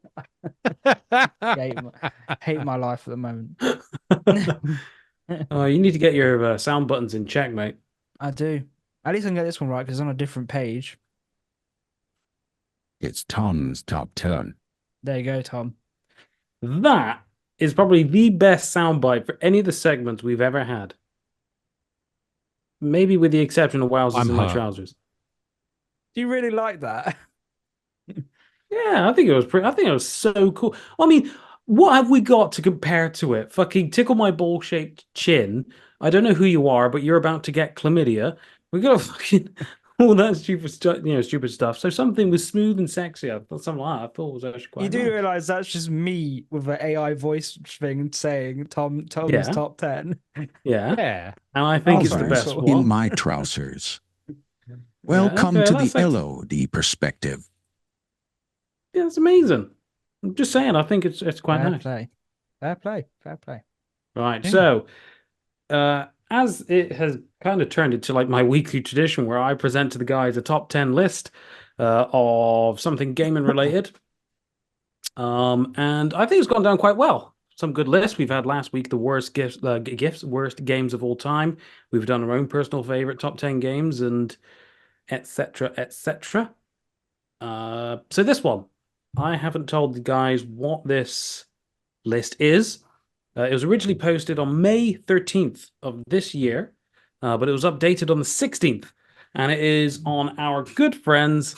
Hate my life at the moment. Oh, you need to get your sound buttons in check, mate. I do. At least I can get this one right because it's on a different page. It's Tom's top turn. There you go, Thom. That is probably the best soundbite for any of the segments we've ever had. Maybe with the exception of Wowzers I'm in my hurt. trousers. Do you really like that? Yeah, I think it was pretty. I think it was so cool. I mean, what have we got to compare to it? Fucking tickle my ball-shaped chin. I don't know who you are, but you're about to get chlamydia. We got fucking all that stupid stuff, stupid stuff. So something was smooth and sexy. I thought something like that. I thought was actually quite You do nice. realize that's just me with an AI voice thing saying Tom's Yeah. top 10. Yeah, Yeah. and I think it's the Wowzers best cool. one. in my trousers. Welcome okay, to that's the like- LOD perspective. Yeah, it's amazing. I'm just saying. I think it's quite Fair nice. play. Fair play. Fair play. Right. Yeah. So, as it has kind of turned into like my weekly tradition where I present to the guys a top 10 list of something gaming related. And I think it's gone down quite well. Some good lists. We've had last week the worst worst games of all time. We've done our own personal favorite top 10 games and etc. etc. So this one, I haven't told the guys what this list is. It was originally posted on May 13th of this year, but it was updated on the 16th, and it is on our good friends.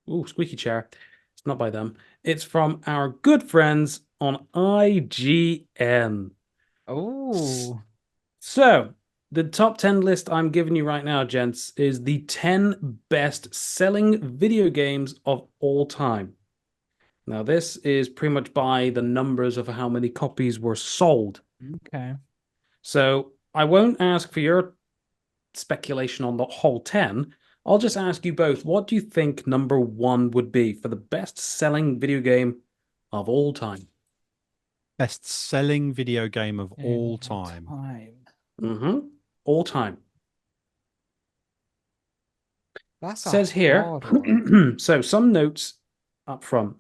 Ooh, squeaky chair. It's not by them. It's from our good friends on IGN. Oh, So, the top 10 list I'm giving you right now, gents, is the 10 best selling video games of all time. Now, this is pretty much by the numbers of how many copies were sold. okay. So, I won't ask for your speculation on the whole 10. I'll just ask you both, what do you think number 1 would be for the best selling video game of all time? Best-selling video game of all In time. Mm-hmm. All time. That's a Says here, hard one. so some notes up front.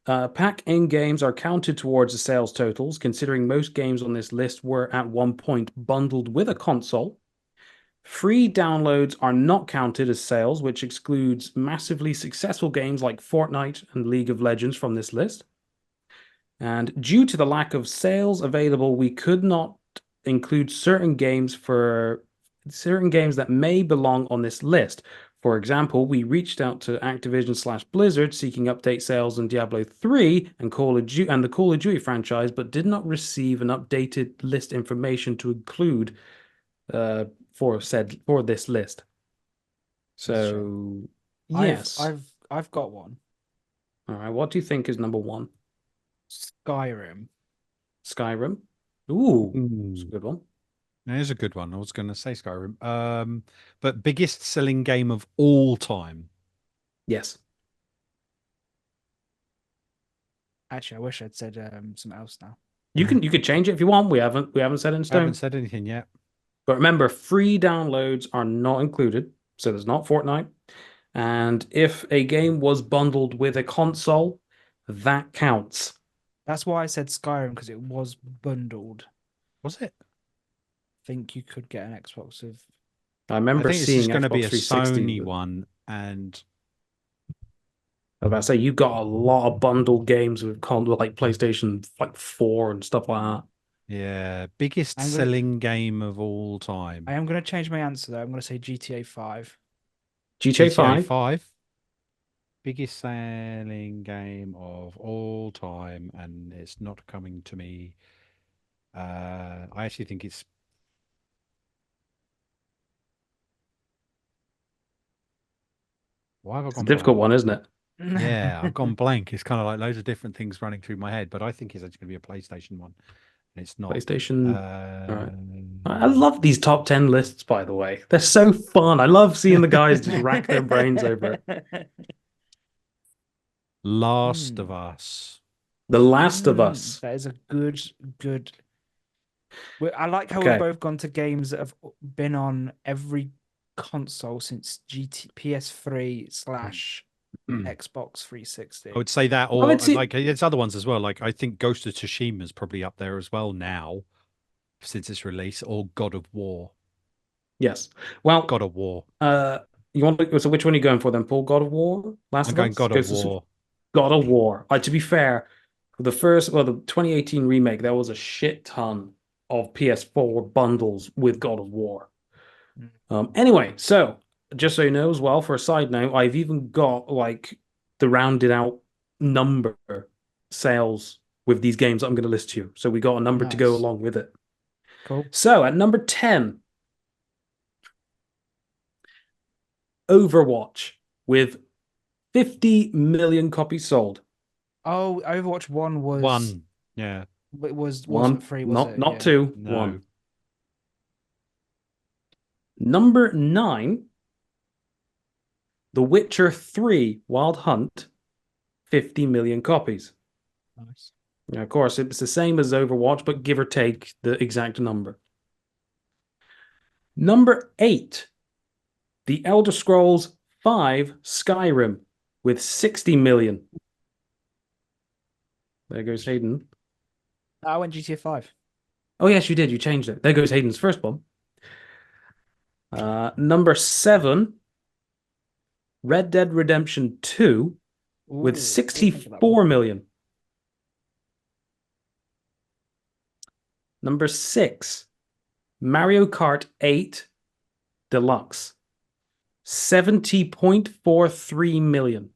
Pack-in games are counted towards the sales totals, considering most games on this list were at one point bundled with a console. Free downloads are not counted as sales, which excludes massively successful games like Fortnite and League of Legends from this list. And due to the lack of sales available, we could not include certain games that may belong on this list. For example, we reached out to Activision/Blizzard seeking update sales on Diablo 3 and the Call of Duty franchise, but did not receive an updated list information to include for this list. So yes. I've got one. All right, what do you think is number 1? Skyrim. Skyrim. Ooh, it's a Ooh, good one. that is a good one. I was going to say Skyrim. But biggest selling game of all time. Yes. Actually, I wish I'd said something else now. You could change it if you want. We haven't set it in I stone. haven't said anything yet. But remember, free downloads are not included. So there's not Fortnite. And if a game was bundled with a console, that counts. That's why I said Skyrim, because it was bundled. Was it? I think you could get an Xbox with. I I remember think this seeing is going to be a Xbox 360. Sony but- one, and I was about to say you got a lot of bundled games with like PlayStation like 4 and stuff like that. yeah, biggest I'm gonna- selling game of all time. I am going to change my answer though. I'm going to say GTA 5. GTA 5. 5. Biggest selling game of all time, and it's not coming to me. I actually think it's Why have I It's a gone difficult blank? one, isn't it? Yeah, I've gone blank. It's kind of like loads of different things running through my head, but I think it's actually going to be a PlayStation one. And it's not. PlayStation. All right. I love these top 10 lists, by the way. They're so fun. I love seeing the guys just rack their brains over it. Last of Us. The Last of Us. That is a good. I like how Okay. we've both gone to games that have been on every console since PS3 / Xbox 360. I would say that, Well, or let's see. like it's other ones as well. Like I think Ghost of Tsushima is probably up there as well now, since its release, or God of War. Yes. Well, God of War. you want to, so which one are you going for then, Paul? God of War? Last I'm of going Us? God of Ghost of War. God of War. To be fair, the 2018 remake, there was a shit ton of PS4 bundles with God of War. Anyway, so just so you know as well, for a side note, I've even got like the rounded out number sales with these games I'm going to list to you. So we got a number to go Nice. along with it. Cool. So at number 10, Overwatch with 50 million copies sold. Oh, Overwatch 1 was One. Yeah. it wasn't One, free, was it? not Yeah. two, No. one. Number 9, The Witcher 3 Wild Hunt, 50 million copies. Nice. Now, of course, it's the same as Overwatch, but give or take the exact number. Number 8, The Elder Scrolls 5 Skyrim with 60 million. There goes Hayden. I went GTA 5. Oh, yes, you did. You changed it. There goes Hayden's first one. Number 7, Red Dead Redemption 2 with Ooh, 64 million. Number 6, Mario Kart 8 Deluxe, 70.43 million.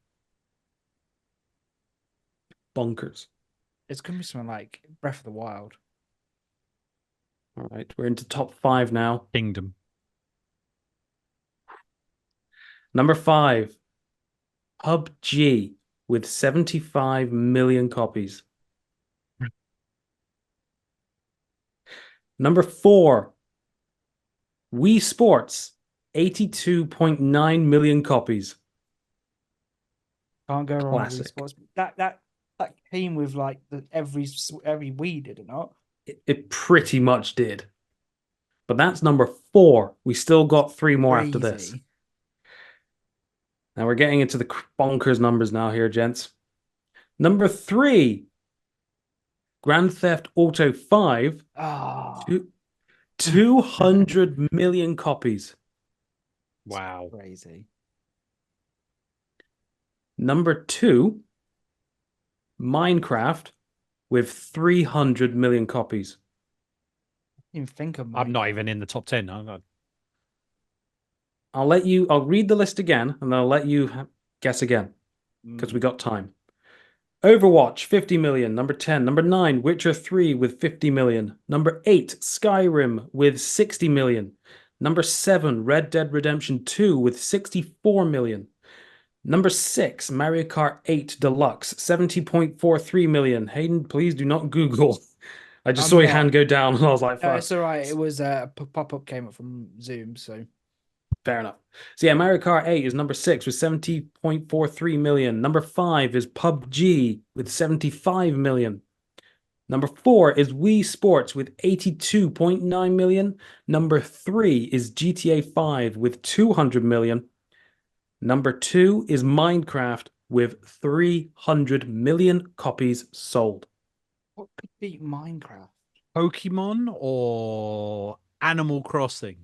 Bonkers. It's gonna be something like Breath of the Wild. All right, we're into top 5 now. Kingdom. Number 5, PUBG with 75 million copies. Number 4, Wii Sports, 82.9 million copies. Can't go wrong with Wii Classic. Sports. That came with like every Wii, did it not? It pretty much did. But that's number 4. We still got 3 more after this. Crazy. Now we're getting into the bonkers numbers now here, gents. Number 3, Grand Theft Auto 5, Ah, 200 million copies. Wow. crazy. Number 2, Minecraft with 300 million copies. I didn't even think of I'm not Minecraft. even in the top 10. I'm not... I'll read the list again and I'll let you guess again because we got time. Overwatch, 50 million. Number 10. Number 9, Witcher 3 with 50 million. Number 8, Skyrim with 60 million. Number 7, Red Dead Redemption 2 with 64 million. Number 6, Mario Kart 8 Deluxe, 70.43 million. Hayden, please do not Google. I just saw your hand go down and I was like, No, fuck. it's all right. It was a pop-up came up from Zoom, so Fair enough. So yeah, Mario Kart 8 is number 6 with 70.43 million. Number 5 is PUBG with 75 million. Number 4 is Wii Sports with 82.9 million. Number 3 is GTA 5 with 200 million. Number 2 is Minecraft with 300 million copies sold. what could beat Minecraft? Pokemon or Animal Crossing?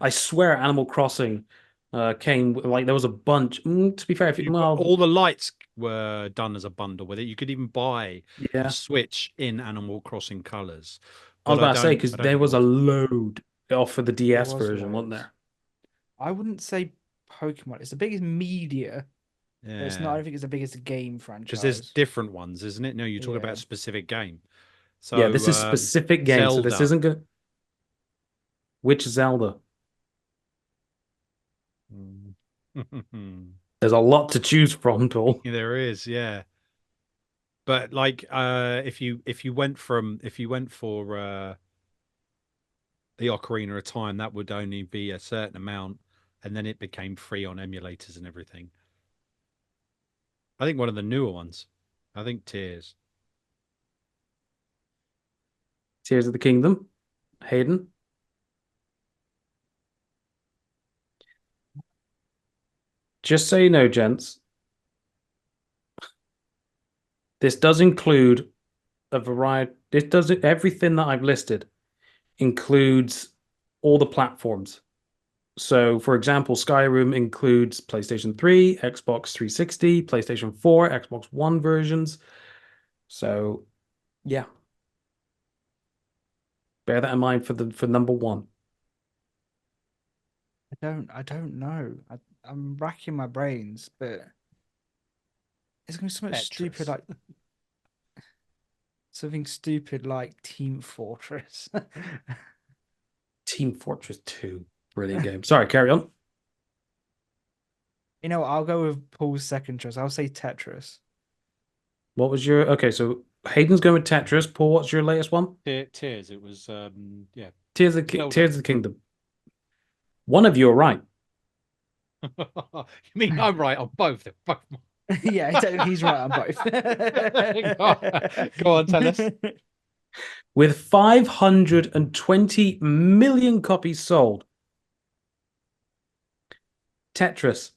I swear Animal Crossing came, like, there was a bunch. To be fair, if All the lights were done as a bundle with it. You could even buy yeah, a Switch in Animal Crossing colors. I was But about to say, because there was a load off of the DS was version, wasn't loads. there? I wouldn't say Pokemon. It's the biggest media, but it's not. I Yeah, don't think it's the biggest game because franchise. there's different ones, isn't it? No, you're talking Yeah. about a specific game. So Yeah, this is specific game, so this Zelda. isn't good. Which Zelda? There's a lot to choose from, Paul. There is, yeah. But like, if you went for the Ocarina of Time, that would only be a certain amount, and then it became free on emulators and everything. I think one of the newer ones. I think Tears. Tears of the Kingdom. Hayden. Just so you know, gents, this does include a variety. This does everything that I've listed includes all the platforms. So, for example, Skyrim includes PlayStation 3, Xbox 360, PlayStation 4, Xbox One versions. So, yeah. Bear that in mind for number one. I don't know. I'm racking my brains, but it's gonna be something stupid Tetris. like Team Fortress. Team Fortress 2. Brilliant game. Sorry, carry on. You know, I'll go with Paul's second choice. I'll say Tetris. What was your okay? So Hayden's going with Tetris. Paul, what's your latest one? Tears. It was yeah. Tears of the Kingdom. One of you are right. You mean I'm right on both? They're both Yeah, he's right on both. Go on, tell us. With 520 million copies sold, Tetris.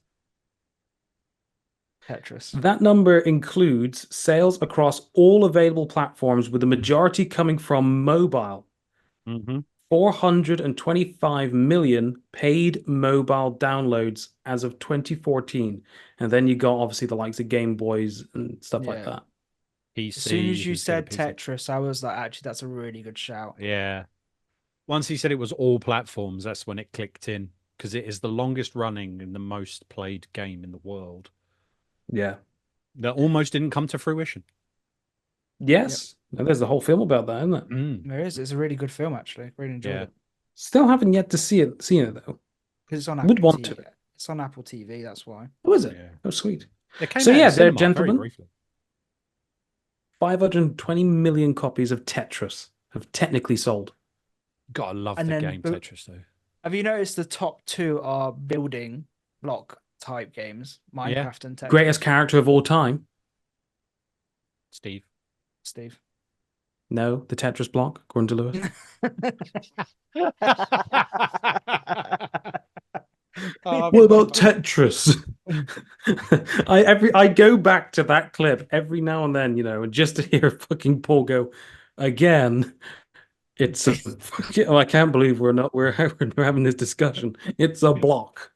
That number includes sales across all available platforms, with the majority coming from mobile. 425 million paid mobile downloads as of 2014. And then you got obviously the likes of Game Boys and stuff like that. As soon as you said Tetris, I was like, actually, that's a really good shout. Yeah. Once he said it was all platforms, that's when it clicked in, because it is the longest running and the most played game in the world. Yeah. That almost didn't come to fruition. Yes. Yep. There's a whole film about that, isn't it? There is. It's a really good film, actually. Really enjoyed it. Still haven't yet to see it though. Because it's on Apple TV. It's on Apple TV, that's why. Oh, is it? Yeah. Oh, sweet. It came out there, gentlemen, very briefly. 520 million copies of Tetris have technically sold. Gotta love the game Tetris, though. Have you noticed the top two are building block type games? Minecraft and Tetris. Greatest character of all time? Steve. No, the Tetris block, according to Lewis. What about Tetris? I go back to that clip every now and then, just to hear fucking Paul go again. It's I can't believe we're having this discussion. It's a block,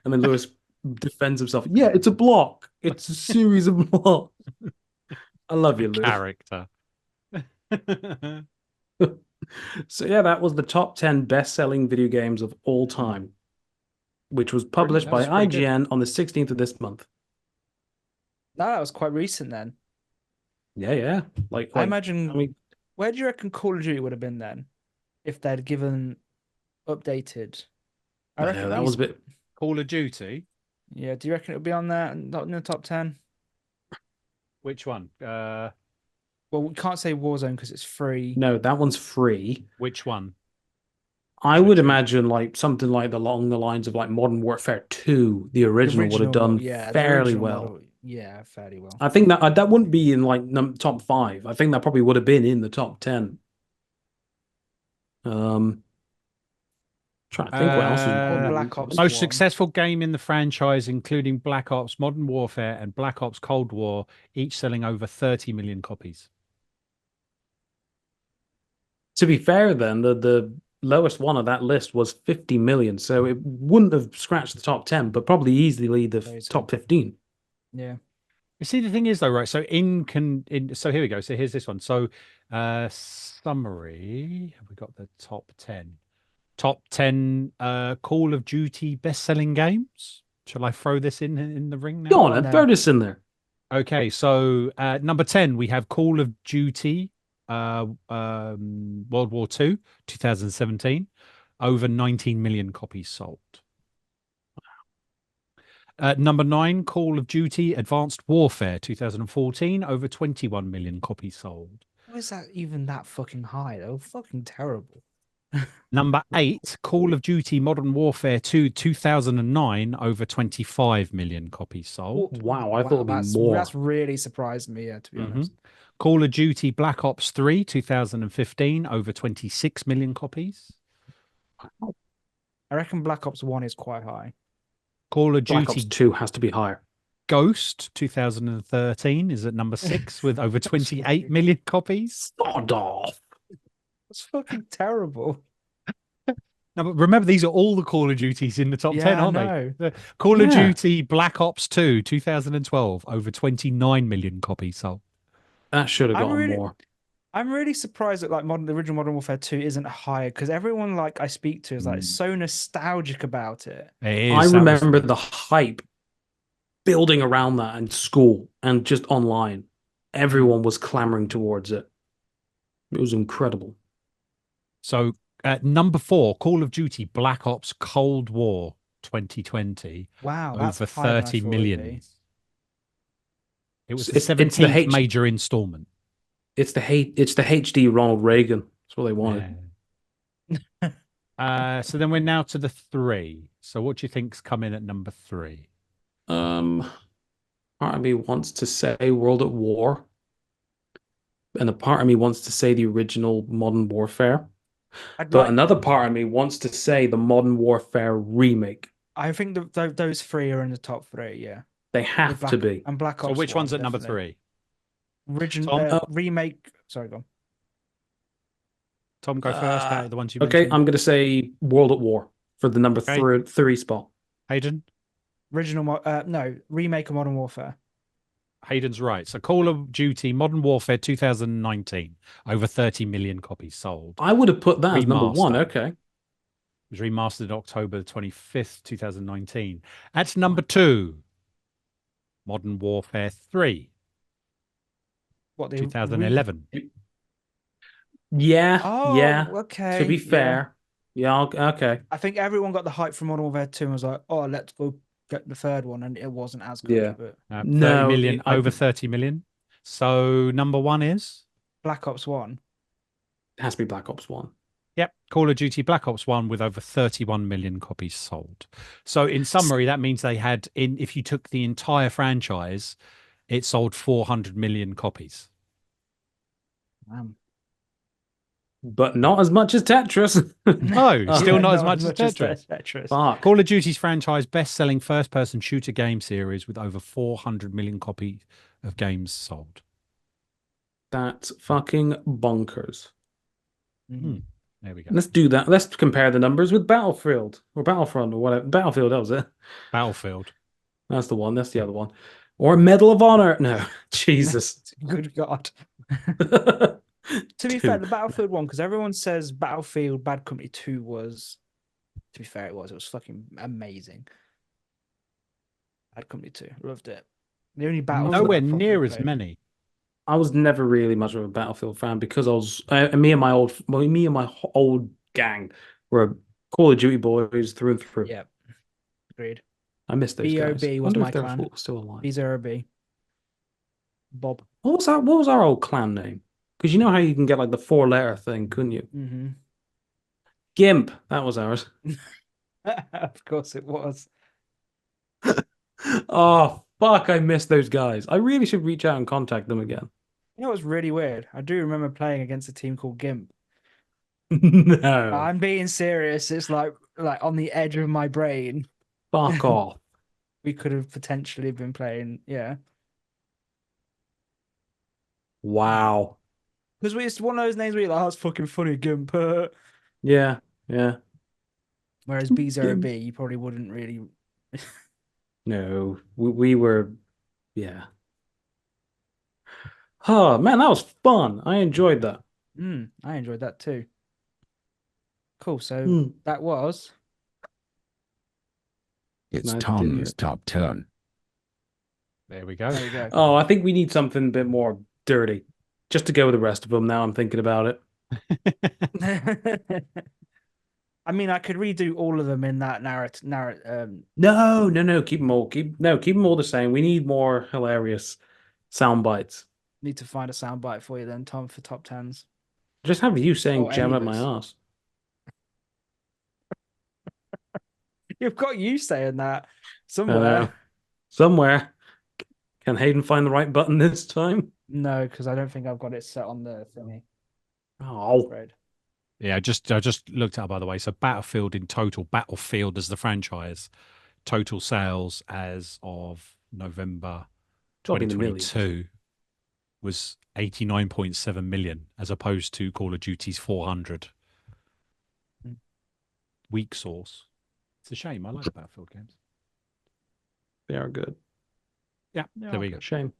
and then Lewis defends himself. Yeah, it's a block. It's a series of blocks. I love you, Lewis. Character. So yeah, that was the top 10 best-selling video games of all time, which was published by IGN on the 16th of this month. No, that was quite recent then. Yeah. Like I imagine. Where do you reckon Call of Duty would have been then, if they'd given updated? I reckon that was a bit. Call of Duty. Yeah, do you reckon it would be on there, not in the top 10? Which one? Well, we can't say Warzone because it's free. No, that one's free. Which one? I would imagine like something like along the lines of like Modern Warfare 2, the original would have done fairly well. Yeah, fairly well. I think that wouldn't be in like top 5. I think that probably would have been in the top 10. Trying to think what else is Black Ops. Most successful game in the franchise, including Black Ops Modern Warfare and Black Ops Cold War, each selling over 30 million copies. To be fair, then, the lowest one of that list was 50 million, so it wouldn't have scratched the top 10, but probably easily the top 15. Yeah. You see, the thing is, though, right? So so here we go. So here's this one. So summary. Have we got the top 10? Top 10 Call of Duty best-selling games. Shall I throw this in the ring now? Go on, and throw this in there. Okay, so number 10, we have Call of Duty World War II, 2017. Over 19 million copies sold. Number 9, Call of Duty Advanced Warfare 2014, over 21 million copies sold. Why is that even that fucking high? They were fucking terrible. Number 8, Call of Duty Modern Warfare 2 2009, over 25 million copies sold. Wow, I thought it'd be more. That's really surprised me, yeah, to be honest. Call of Duty Black Ops 3 2015, over 26 million copies. I reckon Black Ops 1 is quite high. Call of Black Ops Duty 2 has to be higher. Ghost 2013 is at number 6 with over 28 million copies. Sod off. That's fucking terrible. Now, but remember, these are all the Call of Duties in the top 10, aren't they? Call of Duty Black Ops 2 2012, over 29 million copies sold. That should have gotten more. I'm really surprised that like the original Modern Warfare 2 isn't higher, because everyone like I speak to is like so nostalgic about it. I remember the hype building around that in school and just online. Everyone was clamoring towards it. It was incredible. So at number 4, Call of Duty Black Ops Cold War 2020. Wow, over 30 million. It was the It's the 17th major installment. It's the HD Ronald Reagan. That's what they wanted. So then we're now to the 3. So what do you think's coming at number 3? Part of me wants to say World at War, and a part of me wants to say the original Modern Warfare. Another part of me wants to say the Modern Warfare remake. I think those 3 are in the top 3. Yeah, they have to be. And Black Ops. So which one's at definitely. number 3? Original remake. Sorry, go on. Tom, go first. Out of the ones you Okay, mentioned. I'm going to say World at War for the number 3 spot. Hayden? Remake of Modern Warfare. Hayden's right. So Call of Duty Modern Warfare 2019, over 30 million copies sold. I would have put that as number 1. Okay. It was remastered October 25th, 2019. At number 2, Modern Warfare 3. What, 2011. Yeah. Oh, yeah. Okay. To be fair. Yeah, okay. I think everyone got the hype from Modern Warfare 2 and was like, oh, let's go get the third one, and it wasn't as good. Yeah. But 30 million, over 30 million. So number 1 is? Black Ops 1. It has to be Black Ops 1. Yep, Call of Duty Black Ops 1 with over 31 million copies sold. So in summary, that means they had, if you took the entire franchise, it sold 400 million copies. Wow. But not as much as Tetris. No, still not as much as Tetris. Fuck. Call of Duty's franchise best-selling first-person shooter game series with over 400 million copies of games sold. That's fucking bonkers. There we go. Let's do that. Let's compare the numbers with Battlefield or Battlefront or whatever. Battlefield, that was it. Battlefield. That's the one. That's the other one. Or Medal of Honor. No, Jesus. Good God. To be fair, the Battlefield one, because everyone says Battlefield Bad Company 2 was, to be fair, it was fucking amazing. Bad Company 2, loved it. The only Battlefield nowhere near as many. I was never really much of a Battlefield fan because I was me and my old gang were Call of Duty boys through and through. Yep, agreed. I missed those guys. B.O.B. was my they're clan. still alive. B0B. Bob. What was our old clan name? Because you know how you can get like the 4-letter thing, couldn't you? Mm-hmm. Gimp. That was ours. Of course it was. Oh, fuck. I missed those guys. I really should reach out and contact them again. You know, it was really weird. I do remember playing against a team called Gimp. No. I'm being serious. It's like on the edge of my brain. Fuck off. We could have potentially been playing, yeah. Wow. Because it's one of those names where you're like, oh, it's fucking funny, Gimp. Yeah, yeah. Whereas B0B, you probably wouldn't really. No, we were, yeah. Oh, man, that was fun. I enjoyed that. I enjoyed that too. Cool. So that was. It's Tom's top 10. There we go. There you go. Oh, I think we need something a bit more dirty. Just to go with the rest of them now I'm thinking about it. I mean, I could redo all of them in that narrative. No. Keep them all. Keep them all the same. We need more hilarious sound bites. Need to find a soundbite for you then, Tom, for top tens. Just have you saying Or "gem any at of my us. ass." You've got you saying that I somewhere. know. Somewhere. Can Hayden find the right button this time? No, because I don't think I've got it set on the thingy. Oh, Afraid. Yeah, I just looked at it, by the way. So Battlefield in total, Battlefield as the franchise, total sales as of November gotta be in the millions. 2022 was 89.7 million, as opposed to Call of Duty's 400. Mm. Weak source. It's a shame. I like the Battlefield games. They are good. Yeah, Yeah, there we go. okay. Shame.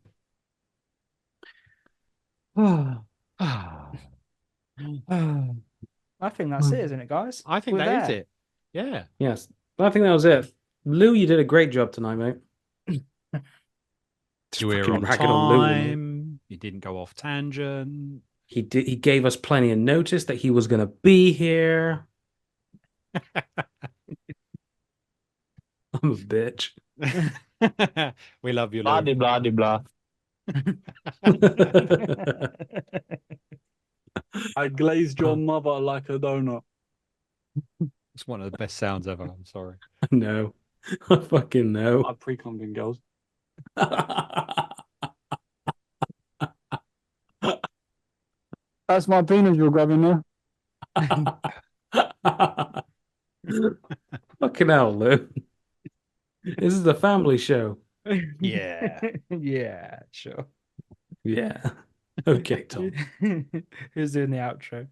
I think that's it, isn't it, guys? I think We're that is there. it. Yeah. Yes. I think that was it. Lou, you did a great job tonight, mate. You were Fucking on ragging on Lou, mate. time. You didn't go off tangent. He gave us plenty of notice that he was gonna be here. I'm a bitch. We love you, Blah Lou. blah blah. I glazed your mother like a donut. It's one of the best sounds ever. I'm sorry. No. I fucking know. I pre-cummed in girls. That's my penis you're grabbing there. Fucking hell, Lou. This is a family show. Yeah. Yeah, sure. Yeah. Okay, Tom. Who's doing the outro?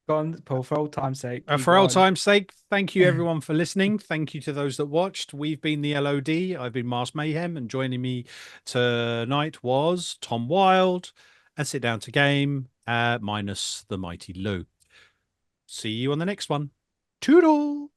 Go on, Paul, for old time's sake. you For go old on. time's sake, thank you everyone for listening. Thank you to those that watched. We've been the LOD. I've been Mars Mayhem, and joining me tonight was Tom Wild and Sit Down to Game, minus the mighty Lou. See you on the next one. Toodle.